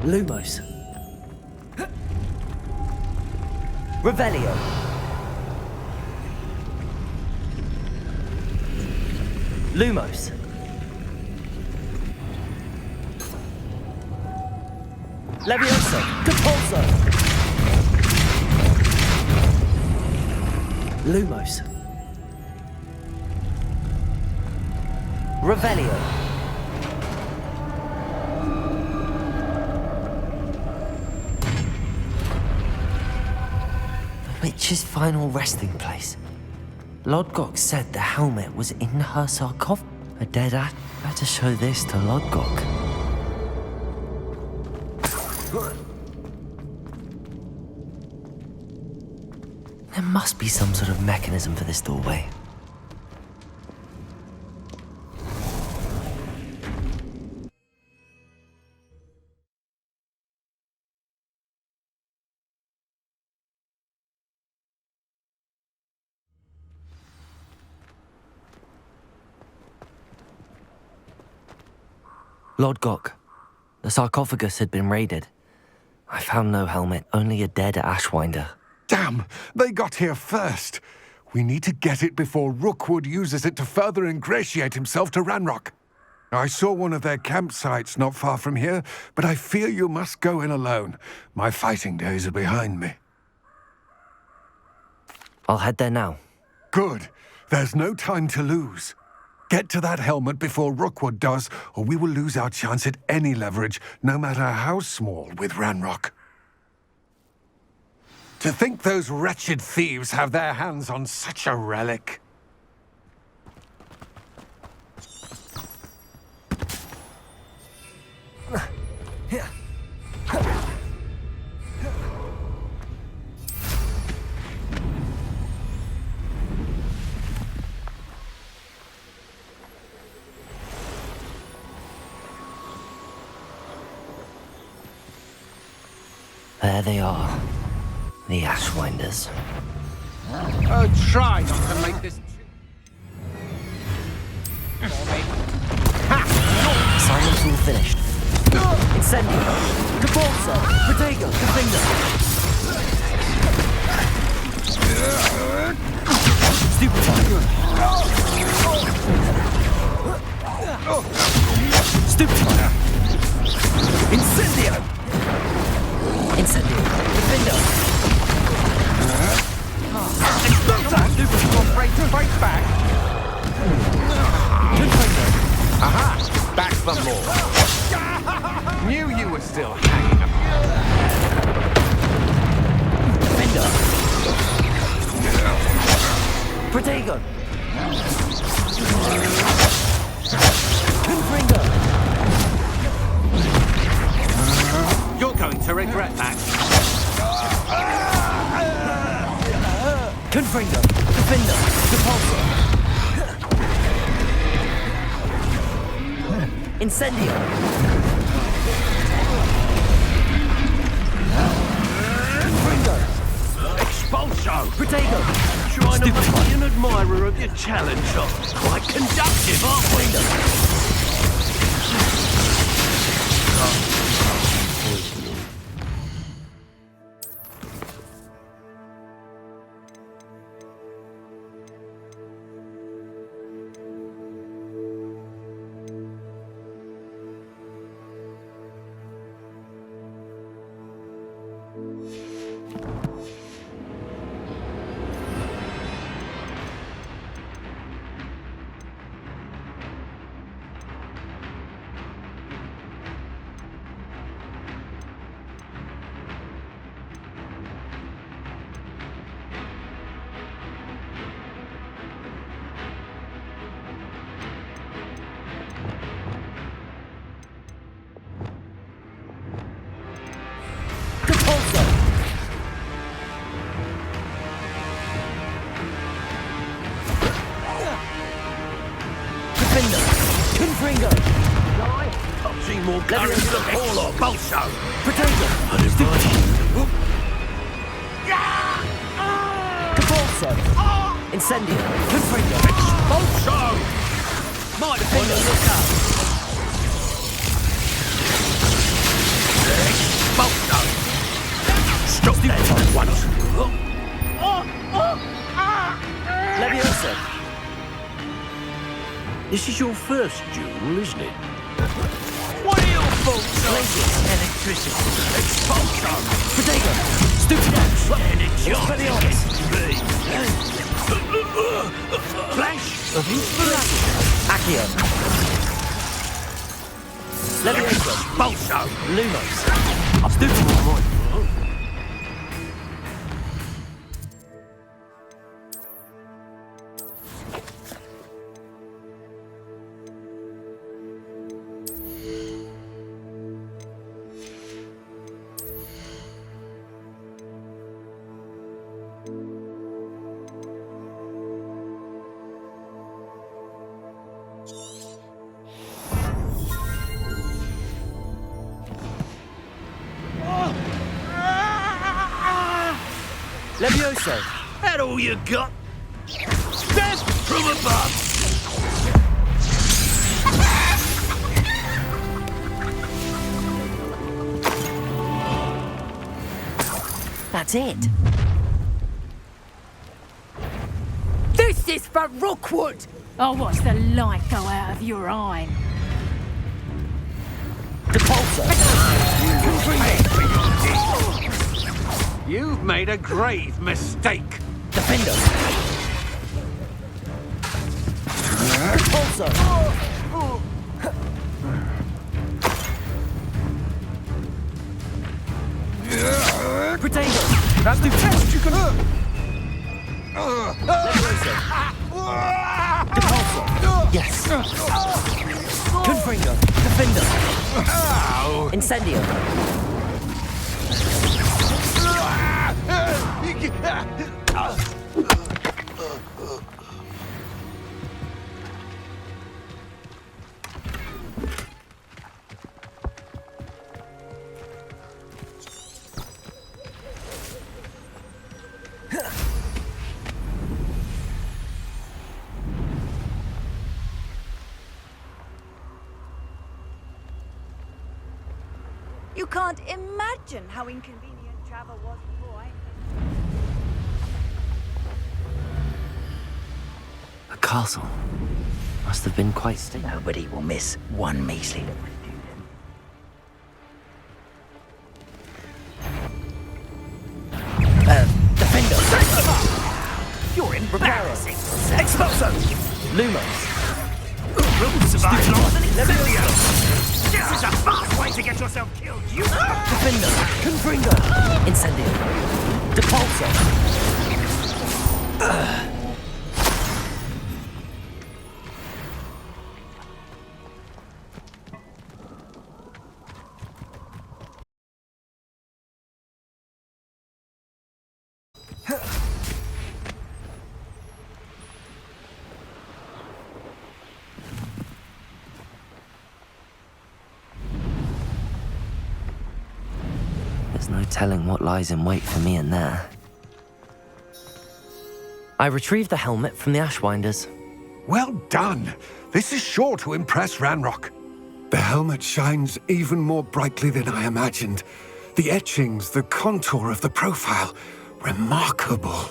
Lumos. Revelio. Lumos. Levioso. Depulso. Lumos. Revelio. Witch's final resting place. Lodgok said the helmet was in her sarcophagus. A dead ass. Better show this to Lodgok. There must be some sort of mechanism for this doorway. Lodgok, the sarcophagus had been raided. I found no helmet, only a dead Ashwinder. Damn! They got here first. We need to get it before Rookwood uses it to further ingratiate himself to Ranrock. I saw one of their campsites not far from here, but I fear you must go in alone. My fighting days are behind me. I'll head there now. Good. There's no time to lose. Get to that helmet before Rookwood does, or we will lose our chance at any leverage, no matter how small, with Ranrock. To think those wretched thieves have their hands on such a relic. There they are. The Ashwinders. Try not to make this... Assignment's all finished. Incendio. Capolso. Protego. Gryffindor. Stupefy. Stupefy. Incendio. Incendio. Gryffindor. Stupefy. Break back. Gryffindor. Aha! Back for more. Knew you were still hanging about. Gryffindor. Protego. Gryffindor. You're going to regret that. Confringo. Gryffindor. Capolso. Incendio. Confringo. Expulso. Protego. Trying to make me an admirer of your challenge. Quite conductive, aren't we? Confringo. I've seen more courage than Paul or Balso. Protego. I'd advise you. Capolso. Incendio. Confringo. Balso! Might have been a look up. Balso! Stop that at once. Leviosa. This is your first duel, isn't it? What are your thoughts on Electricity. Expulso! Protego. Stupid axe. Expelliarmus. Flash of inspiration. Accio. Leviosa. Balso! Lumos. Stupid one. Levioso. That all you got? Death from above! That's it. This is for Rookwood! I'll watch the light go out of your eye. You've made a grave mistake. Defender. Repulsor. Potato. That's the best you can do. Repulsor. Yes. Confringo. Defender. Incendio. You can't imagine how inconvenient travel was before I... The castle must have been quite stately. Nobody will miss one measly little student. Defender! You're embarrassing! Expulso! Lumos! Rules survive longer than Leviosa! This is a fast way to get yourself killed, you... Defender! Confringo! Incendio! Depulso! There's no telling what lies in wait for me in there. I retrieved the helmet from the Ashwinders. Well done! This is sure to impress Ranrock. The helmet shines even more brightly than I imagined. The etchings, the contour of the profile, remarkable.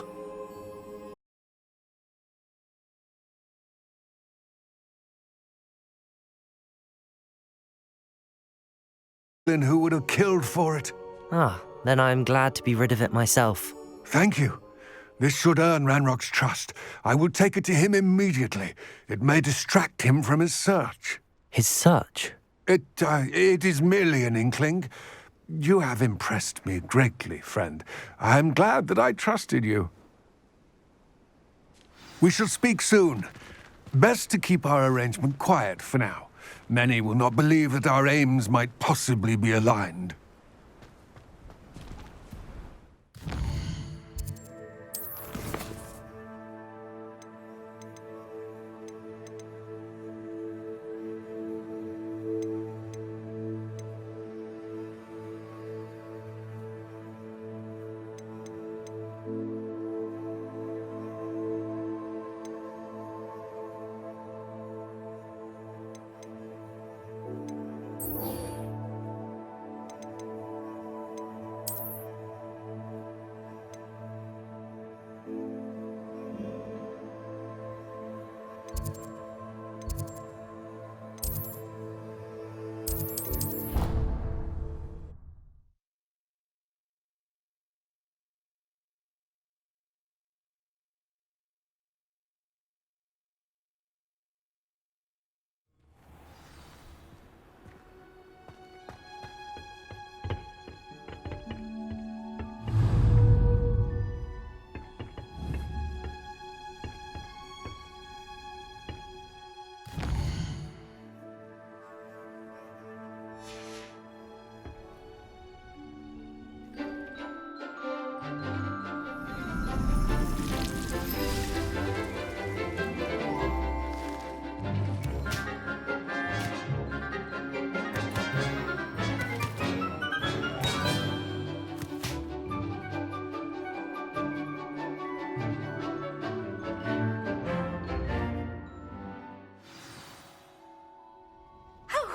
Then who would have killed for it? Ah, then I am glad to be rid of it myself. Thank you. This should earn Ranrock's trust. I will take it to him immediately. It may distract him from his search. His search? It is merely an inkling. You have impressed me greatly, friend. I am glad that I trusted you. We shall speak soon. Best to keep our arrangement quiet for now. Many will not believe that our aims might possibly be aligned.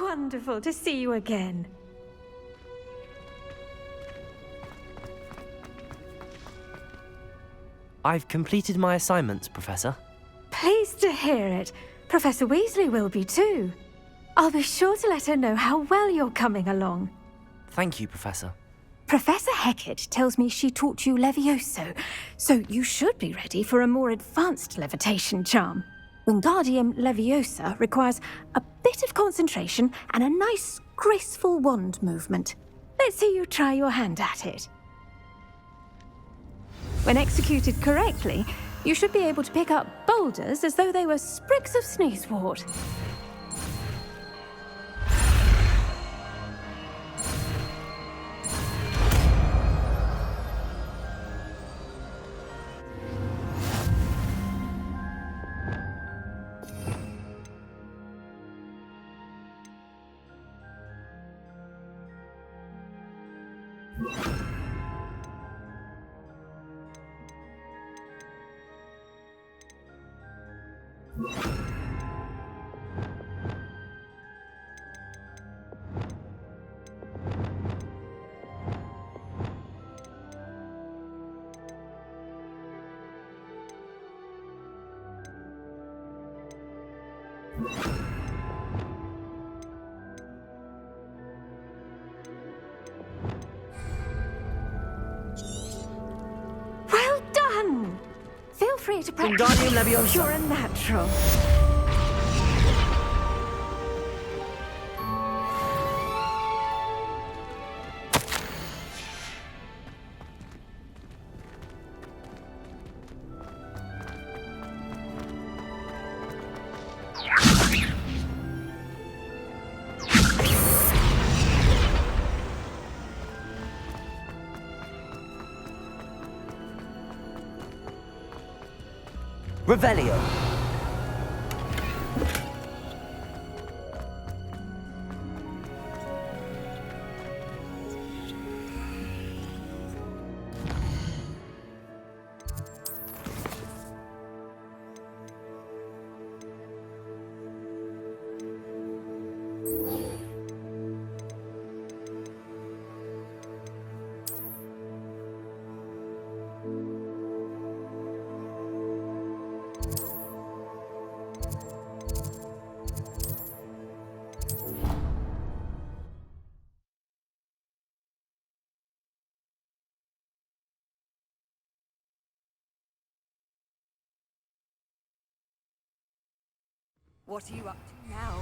Wonderful to see you again. I've completed my assignments, Professor. Pleased to hear it. Professor Weasley will be too. I'll be sure to let her know how well you're coming along. Thank you, Professor. Professor Hecat tells me she taught you Levioso, so you should be ready for a more advanced levitation charm. Wingardium Leviosa requires a bit of concentration and a nice, graceful wand movement. Let's see you try your hand at it. When executed correctly, you should be able to pick up boulders as though they were sprigs of sneezewort. Well done! Feel free to practice. Wingardium Leviosa. You're a natural. Revelio. What are you up to now?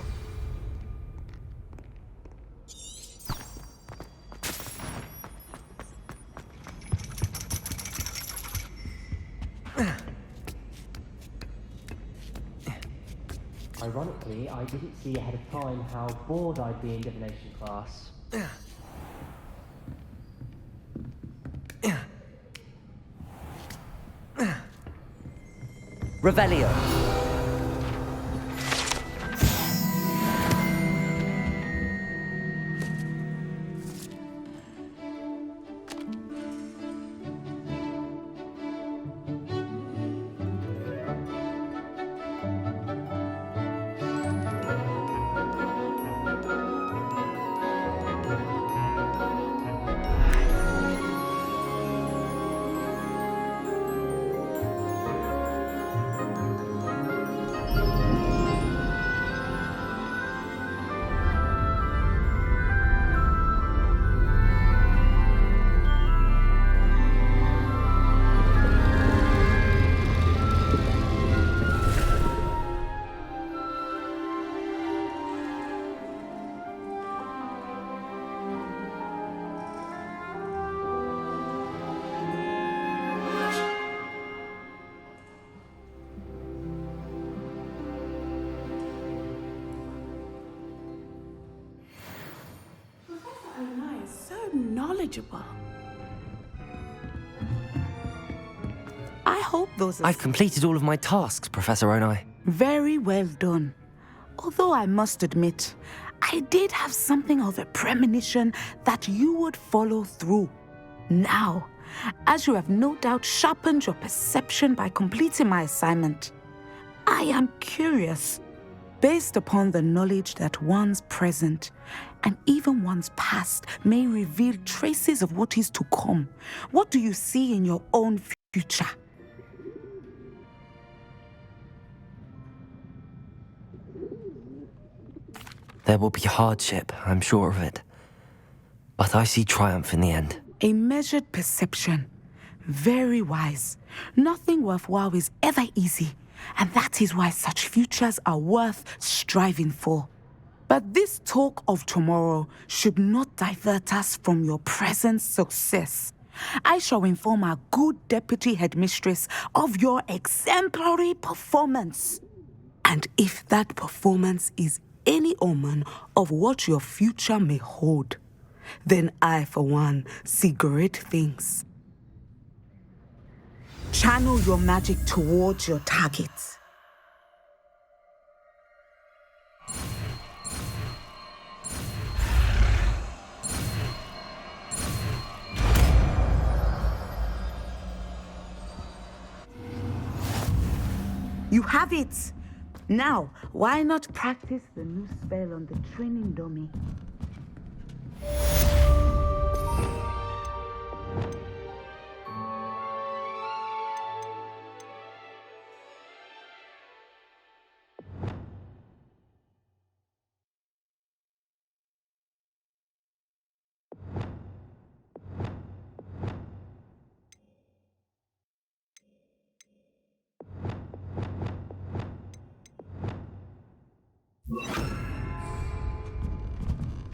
Ironically, I didn't see ahead of time how bored I'd be in divination class. Revelio. Knowledgeable. I hope those are... I've completed all of my tasks, Professor Onai. Very well done. Although I must admit, I did have something of a premonition that you would follow through. Now, as you have no doubt sharpened your perception by completing my assignment, I am curious, based upon the knowledge that one's present and even one's past may reveal traces of what is to come. What do you see in your own future? There will be hardship, I'm sure of it. But I see triumph in the end. A measured perception. Very wise. Nothing worthwhile is ever easy, and that is why such futures are worth striving for. But this talk of tomorrow should not divert us from your present success. I shall inform our good deputy headmistress of your exemplary performance. And if that performance is any omen of what your future may hold, then I, for one, see great things. Channel your magic towards your targets. You have it! Now, why not practice the new spell on the training dummy?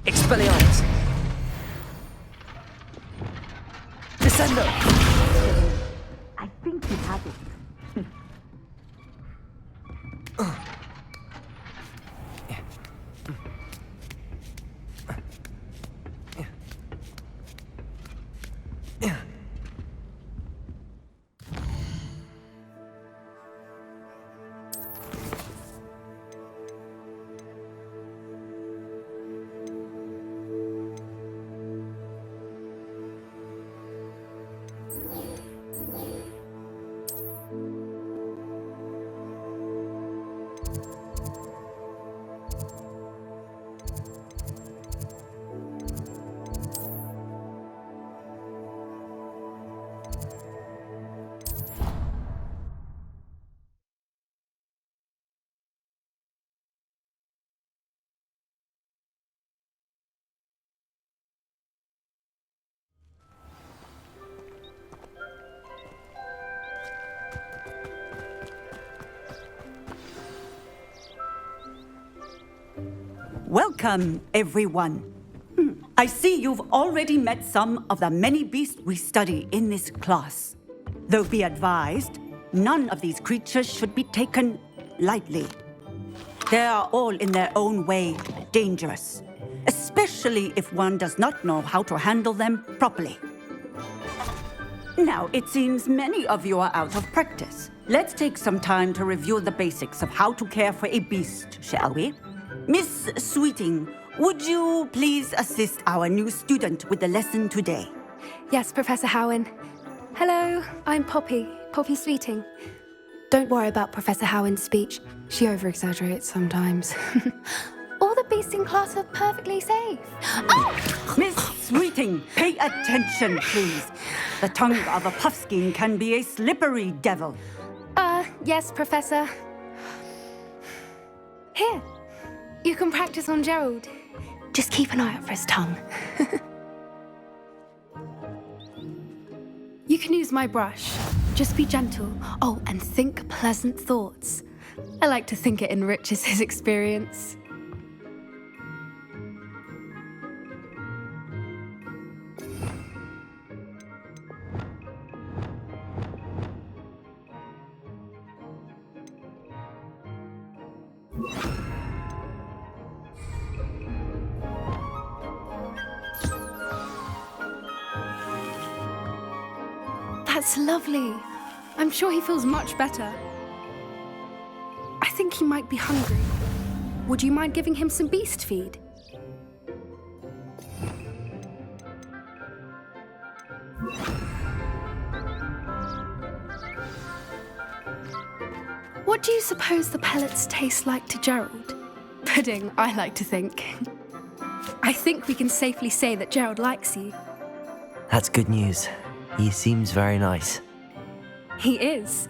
Expelliarmus! Descendo! I think you have it. Welcome, everyone. I see you've already met some of the many beasts we study in this class. Though be advised, none of these creatures should be taken lightly. They are all in their own way dangerous, especially if one does not know how to handle them properly. Now, it seems many of you are out of practice. Let's take some time to review the basics of how to care for a beast, shall we? Miss Sweeting, would you please assist our new student with the lesson today? Yes, Professor Howen. Hello, I'm Poppy Sweeting. Don't worry about Professor Howen's speech. She over-exaggerates sometimes. All the beasts in class are perfectly safe. Oh! Miss Sweeting, pay attention, please. The tongue of a puffskein can be a slippery devil. Yes, Professor. Here, you can practice on Gerald. Just keep an eye out for his tongue. You can use my brush. Just be gentle. Oh, and think pleasant thoughts. I like to think it enriches his experience. That's lovely. I'm sure he feels much better. I think he might be hungry. Would you mind giving him some beast feed? What do you suppose the pellets taste like to Gerald? Pudding, I like to think. I think we can safely say that Gerald likes you. That's good news. He seems very nice. He is.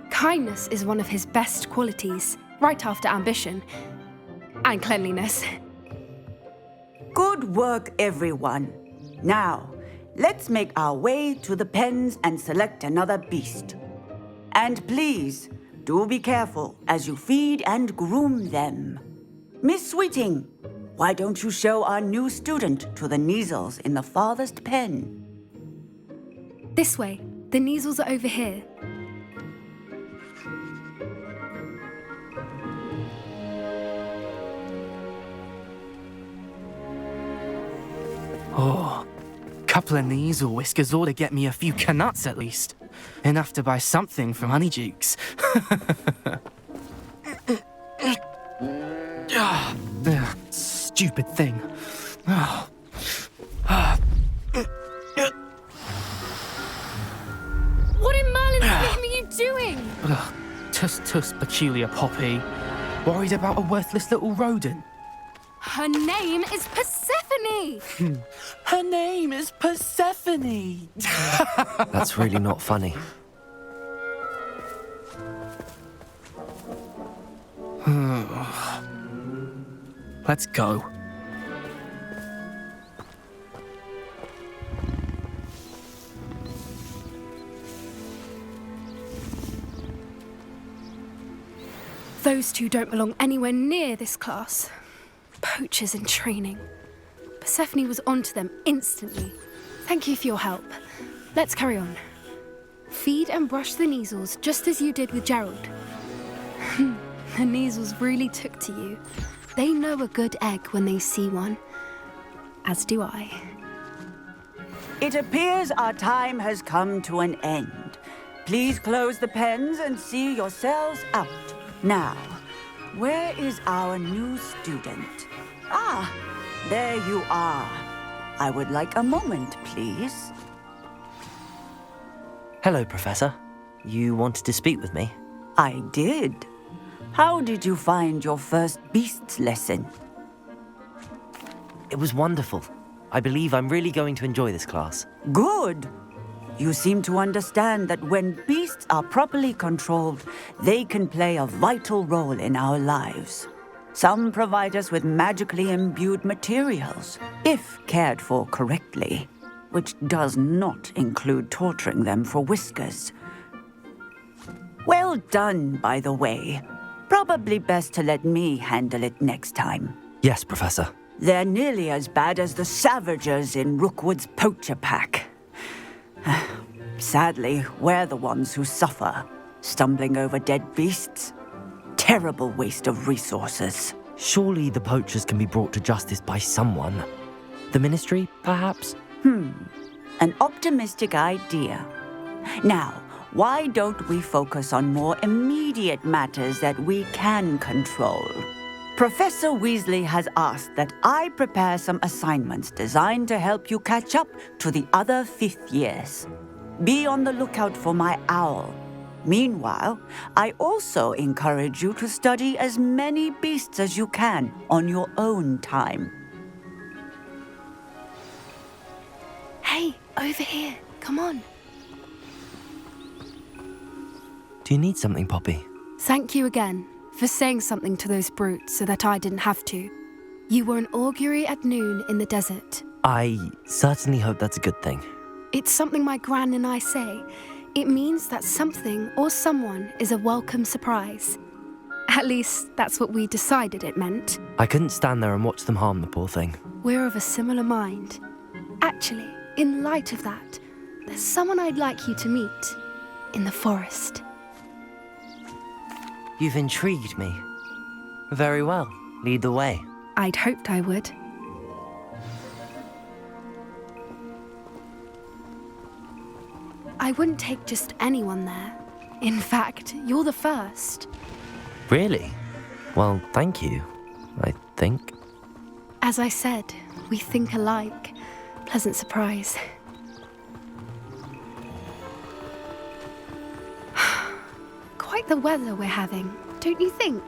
Kindness is one of his best qualities, right after ambition. And cleanliness. Good work, everyone. Now, let's make our way to the pens and select another beast. And please, do be careful as you feed and groom them. Miss Sweeting, why don't you show our new student to the Kneazles in the farthest pen? This way. The Kneazles are over here. Oh, couple of Kneazle whiskers ought to get me a few canuts at least. Enough to buy something from Honeydukes. Stupid thing. What in Merlin's name are you doing? Tuss, peculiar Poppy. Worried about a worthless little rodent? Her name is Persephone! Her name is Persephone! That's really not funny. Let's go. Those two don't belong anywhere near this class. Poachers in training. Persephone was onto them instantly. Thank you for your help. Let's carry on. Feed and brush the Kneasels just as you did with Gerald. The Kneasels really took to you. They know a good egg when they see one. As do I. It appears our time has come to an end. Please close the pens and see yourselves out. Now, where is our new student? Ah, there you are. I would like a moment, please. Hello, Professor. You wanted to speak with me? I did. How did you find your first beasts lesson? It was wonderful. I believe I'm really going to enjoy this class. Good. You seem to understand that when beasts are properly controlled, they can play a vital role in our lives. Some provide us with magically imbued materials, if cared for correctly, which does not include torturing them for whiskers. Well done, by the way. Probably best to let me handle it next time. Yes, Professor. They're nearly as bad as the Savagers in Rookwood's poacher pack. Sadly, we're the ones who suffer, stumbling over dead beasts. Terrible waste of resources. Surely the poachers can be brought to justice by someone. The Ministry, perhaps? An optimistic idea. Now, why don't we focus on more immediate matters that we can control? Professor Weasley has asked that I prepare some assignments designed to help you catch up to the other 5th years. Be on the lookout for my owl. Meanwhile, I also encourage you to study as many beasts as you can on your own time. Hey, over here. Come on. Do you need something, Poppy? Thank you again for saying something to those brutes so that I didn't have to. You were an augury at noon in the desert. I certainly hope that's a good thing. It's something my gran and I say. It means that something or someone is a welcome surprise. At least, that's what we decided it meant. I couldn't stand there and watch them harm the poor thing. We're of a similar mind. Actually, in light of that, there's someone I'd like you to meet in the forest. You've intrigued me. Very well. Lead the way. I'd hoped I would. I wouldn't take just anyone there. In fact, you're the first. Really? Well, thank you, I think. As I said, we think alike. Pleasant surprise. Quite the weather we're having, don't you think?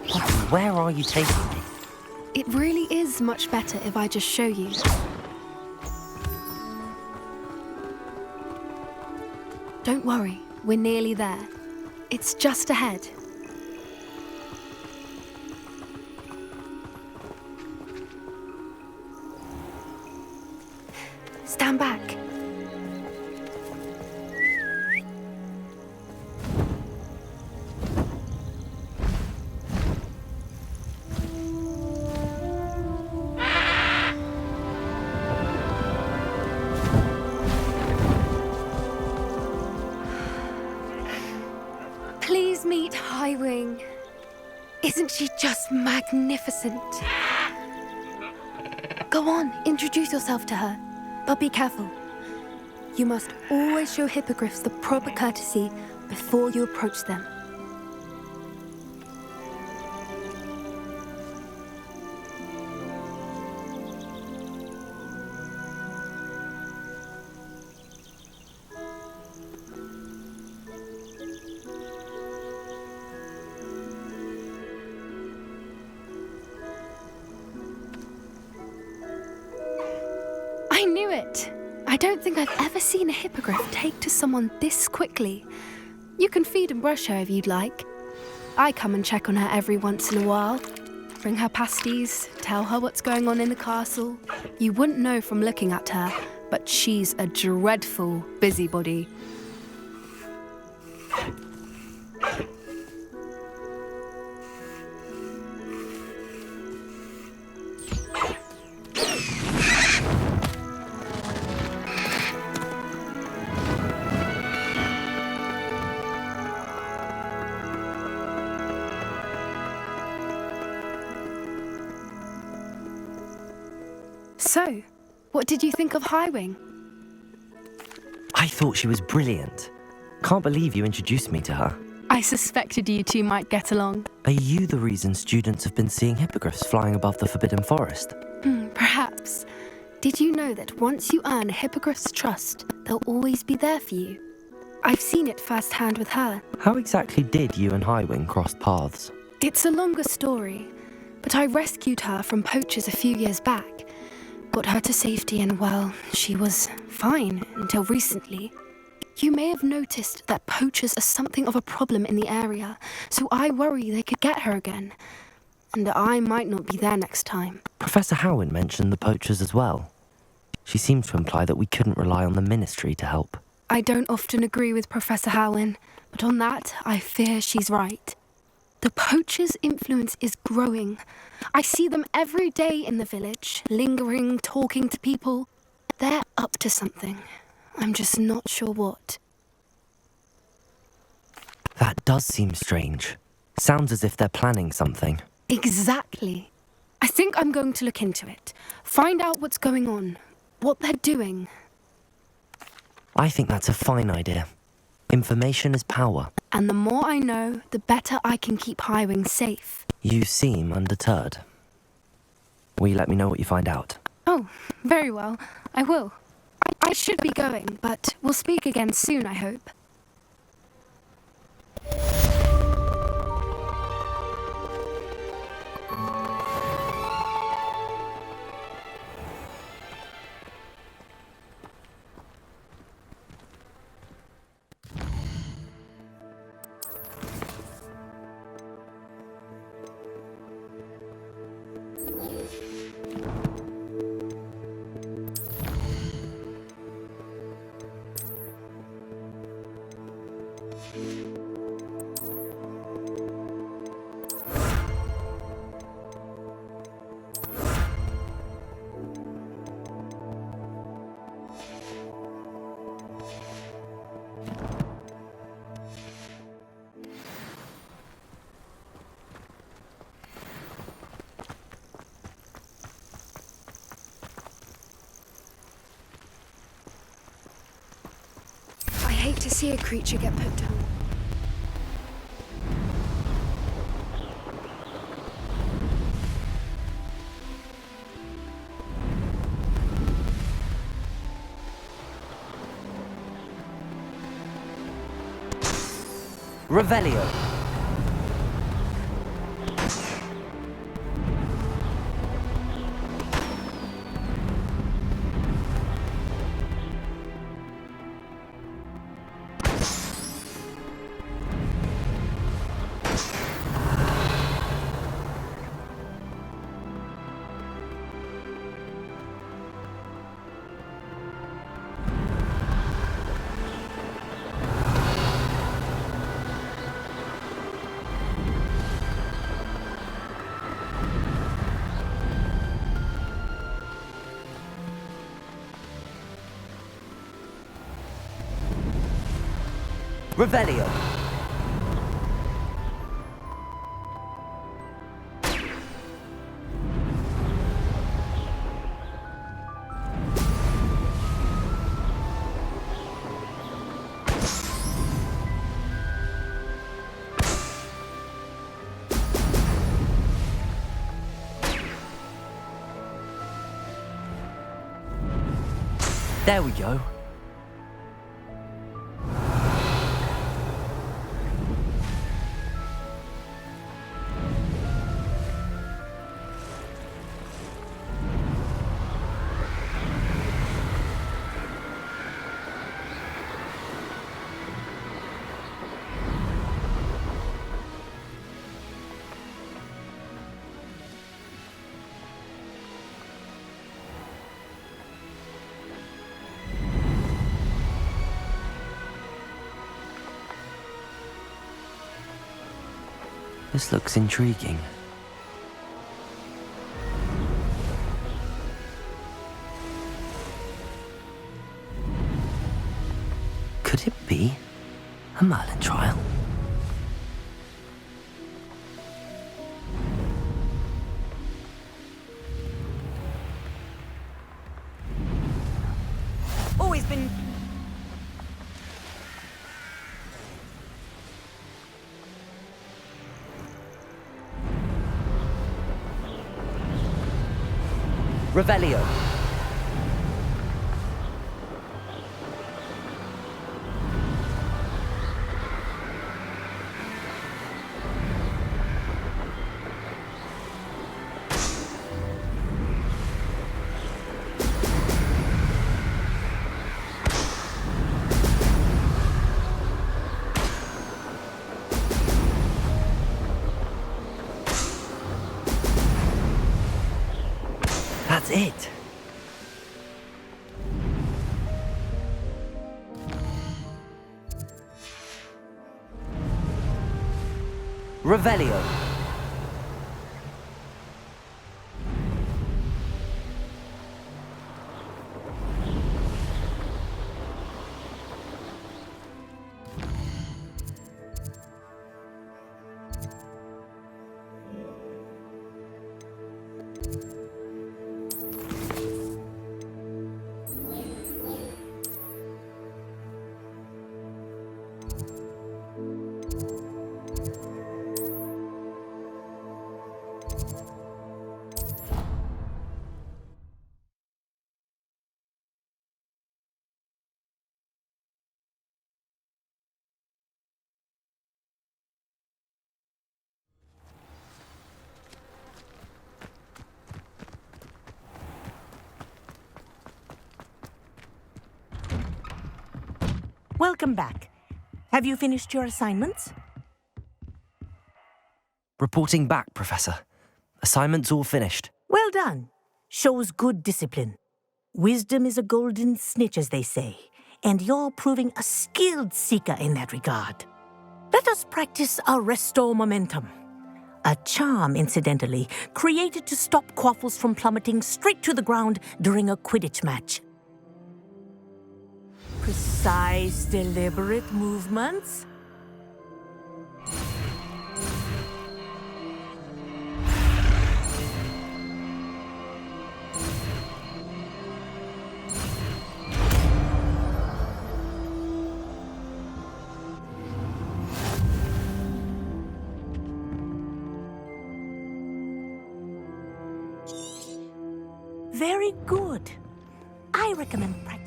Poppy, where are you taking me? It really is much better if I just show you. Don't worry, we're nearly there. It's just ahead. Stand back. Please meet Highwing. Isn't she just magnificent? Go on, introduce yourself to her. But be careful. You must always show hippogriffs the proper courtesy before you approach them. I knew it! I don't think I've ever seen a hippogriff take to someone this quickly. You can feed and brush her if you'd like. I come and check on her every once in a while. Bring her pasties, tell her what's going on in the castle. You wouldn't know from looking at her, but she's a dreadful busybody. So, what did you think of Highwing? I thought she was brilliant. Can't believe you introduced me to her. I suspected you two might get along. Are you the reason students have been seeing hippogriffs flying above the Forbidden Forest? Perhaps. Did you know that once you earn a hippogriff's trust, they'll always be there for you? I've seen it firsthand with her. How exactly did you and Highwing cross paths? It's a longer story, but I rescued her from poachers a few years back. Got her to safety and, well, she was fine until recently. You may have noticed that poachers are something of a problem in the area, so I worry they could get her again. And I might not be there next time. Professor Howin mentioned the poachers as well. She seemed to imply that we couldn't rely on the ministry to help. I don't often agree with Professor Howin, but on that, I fear she's right. The poachers' influence is growing. I see them every day in the village, lingering, talking to people. They're up to something. I'm just not sure what. That does seem strange. Sounds as if they're planning something. Exactly. I think I'm going to look into it. Find out what's going on, what they're doing. I think that's a fine idea. Information is power. And the more I know, the better I can keep Highwing safe. You seem undeterred. Will you let me know what you find out? Oh, very well. I will. I should be going, but we'll speak again soon, I hope. I hate to see a creature get put down. Revelio. Revelio. There we go. This looks intriguing. Could it be a Merlin trial? Griffin. Revelio. That's it. Revelio. Welcome back. Have you finished your assignments? Reporting back, Professor. Assignment's all finished. Well done. Shows good discipline. Wisdom is a golden snitch, as they say, and you're proving a skilled seeker in that regard. Let us practice Arresto Momentum. A charm, incidentally, created to stop quaffles from plummeting straight to the ground during a Quidditch match. Precise, deliberate movements. Very good. I recommend practicing.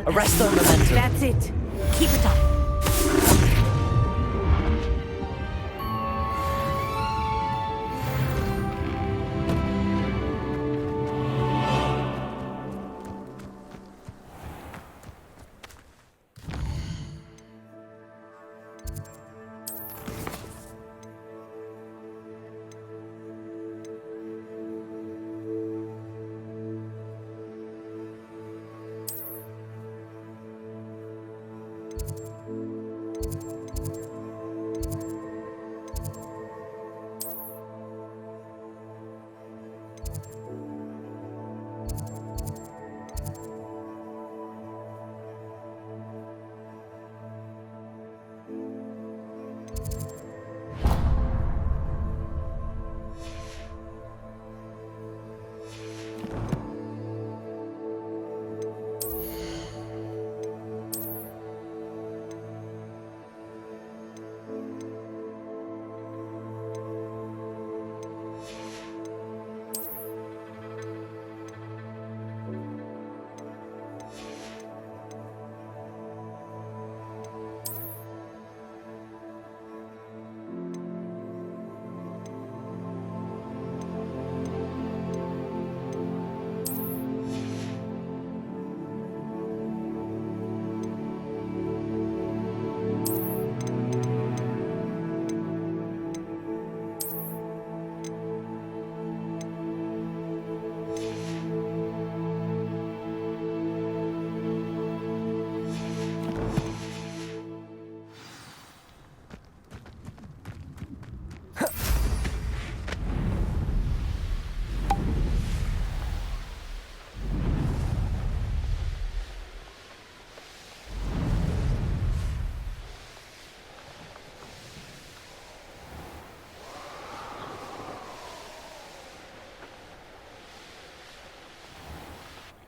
Arresto Momentum. That's it. Keep it up.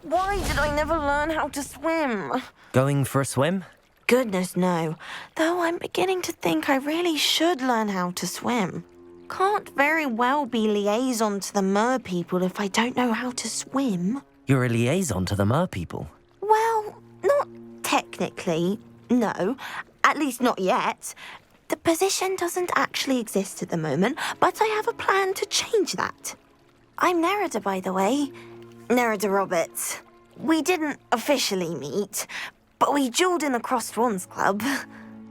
Why did I never learn how to swim? Going for a swim? Goodness, no. Though I'm beginning to think I really should learn how to swim. Can't very well be liaison to the mer people if I don't know how to swim. You're a liaison to the mer people. Well, not technically, no. At least not yet. The position doesn't actually exist at the moment, but I have a plan to change that. I'm Nerida, by the way. Nerida Roberts. We didn't officially meet, but we duelled in the Crossed Swans Club.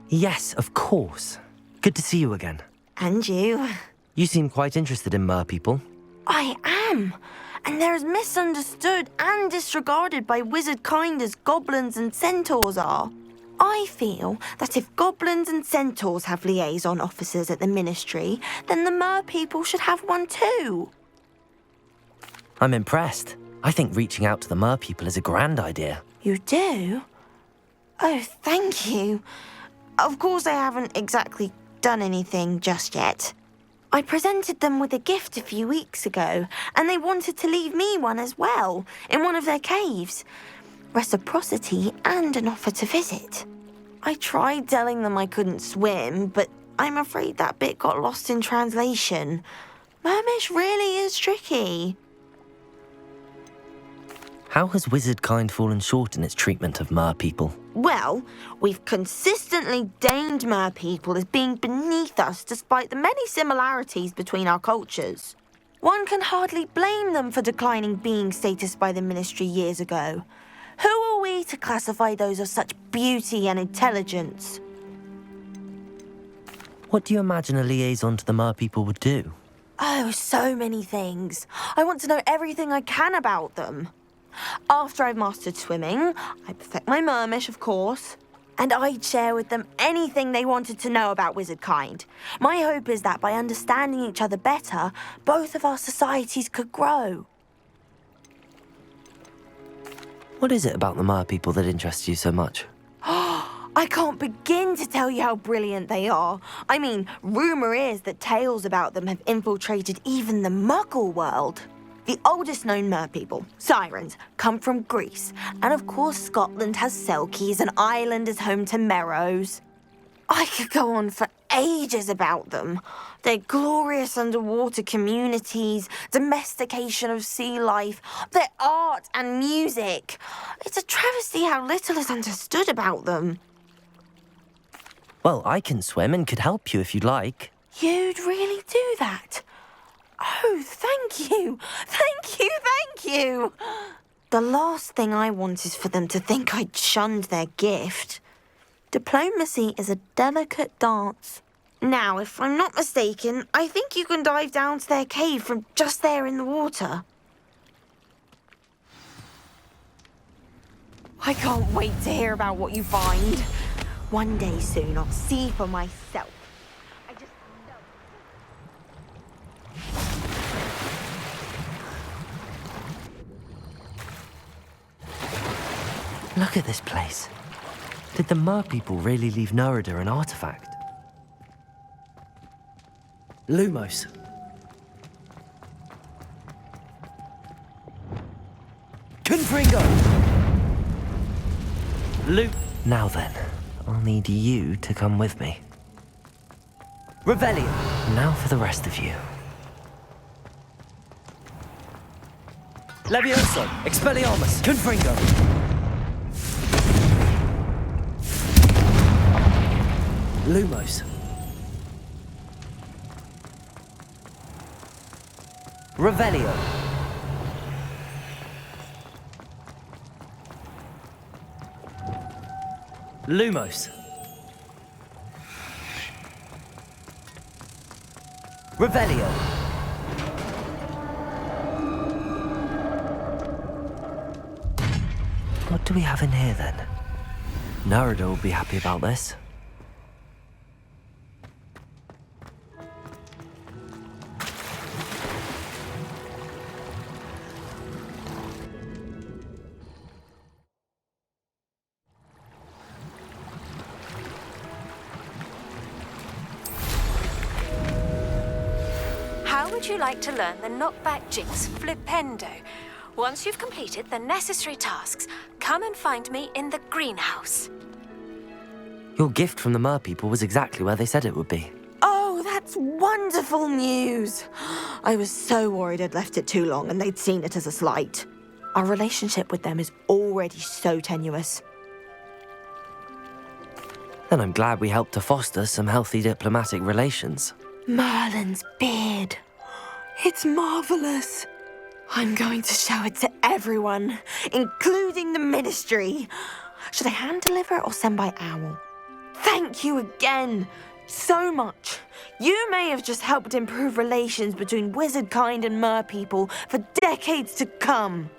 Yes, of course. Good to see you again. And you. You seem quite interested in mer people. I am. And they're as misunderstood and disregarded by wizard kind as goblins and centaurs are. I feel that if goblins and centaurs have liaison officers at the ministry, then the mer people should have one too. I'm impressed. I think reaching out to the mer people is a grand idea. You do? Oh, thank you. Of course I haven't exactly done anything just yet. I presented them with a gift a few weeks ago, and they wanted to leave me one as well, in one of their caves. Reciprocity and an offer to visit. I tried telling them I couldn't swim, but I'm afraid that bit got lost in translation. Mermish really is tricky. How has wizard kind fallen short in its treatment of mer people? Well, we've consistently deemed mer people as being beneath us despite the many similarities between our cultures. One can hardly blame them for declining being status by the ministry years ago. Who are we to classify those of such beauty and intelligence? What do you imagine a liaison to the mer people would do? Oh, so many things. I want to know everything I can about them. After I've mastered swimming, I perfect my mermish, of course, and I'd share with them anything they wanted to know about wizard kind. My hope is that by understanding each other better, both of our societies could grow. What is it about the mer people that interests you so much? I can't begin to tell you how brilliant they are. I mean, rumour is that tales about them have infiltrated even the Muggle world. The oldest known mer people, sirens, come from Greece. And of course Scotland has Selkies and Ireland is home to Merrows. I could go on for ages about them. Their glorious underwater communities, domestication of sea life, their art and music. It's a travesty how little is understood about them. Well, I can swim and could help you if you'd like. You'd really do that? Oh, thank you. Thank you, thank you. The last thing I want is for them to think I'd shunned their gift. Diplomacy is a delicate dance. Now, if I'm not mistaken, I think you can dive down to their cave from just there in the water. I can't wait to hear about what you find. One day soon, I'll see for myself. Look at this place. Did the mer people really leave Nerida an artifact? Lumos. Confringo! Now then, I'll need you to come with me. Revelio! Now for the rest of you. Levioso! Expelliarmus! Confringo! Lumos. Revelio. Lumos. Revelio. What do we have in here then? Nerida will be happy about this. How would you like to learn the knockback jinx flipendo? Once you've completed the necessary tasks, come and find me in the greenhouse. Your gift from the mer people was exactly where they said it would be. Oh, that's wonderful news. I was so worried I'd left it too long and they'd seen it as a slight. Our relationship with them is already so tenuous. Then I'm glad we helped to foster some healthy diplomatic relations. Merlin's beard. It's marvelous. I'm going to show it to everyone, including the Ministry. Should I hand deliver or send by owl? Thank you again so much. You may have just helped improve relations between wizard kind and mer people for decades to come.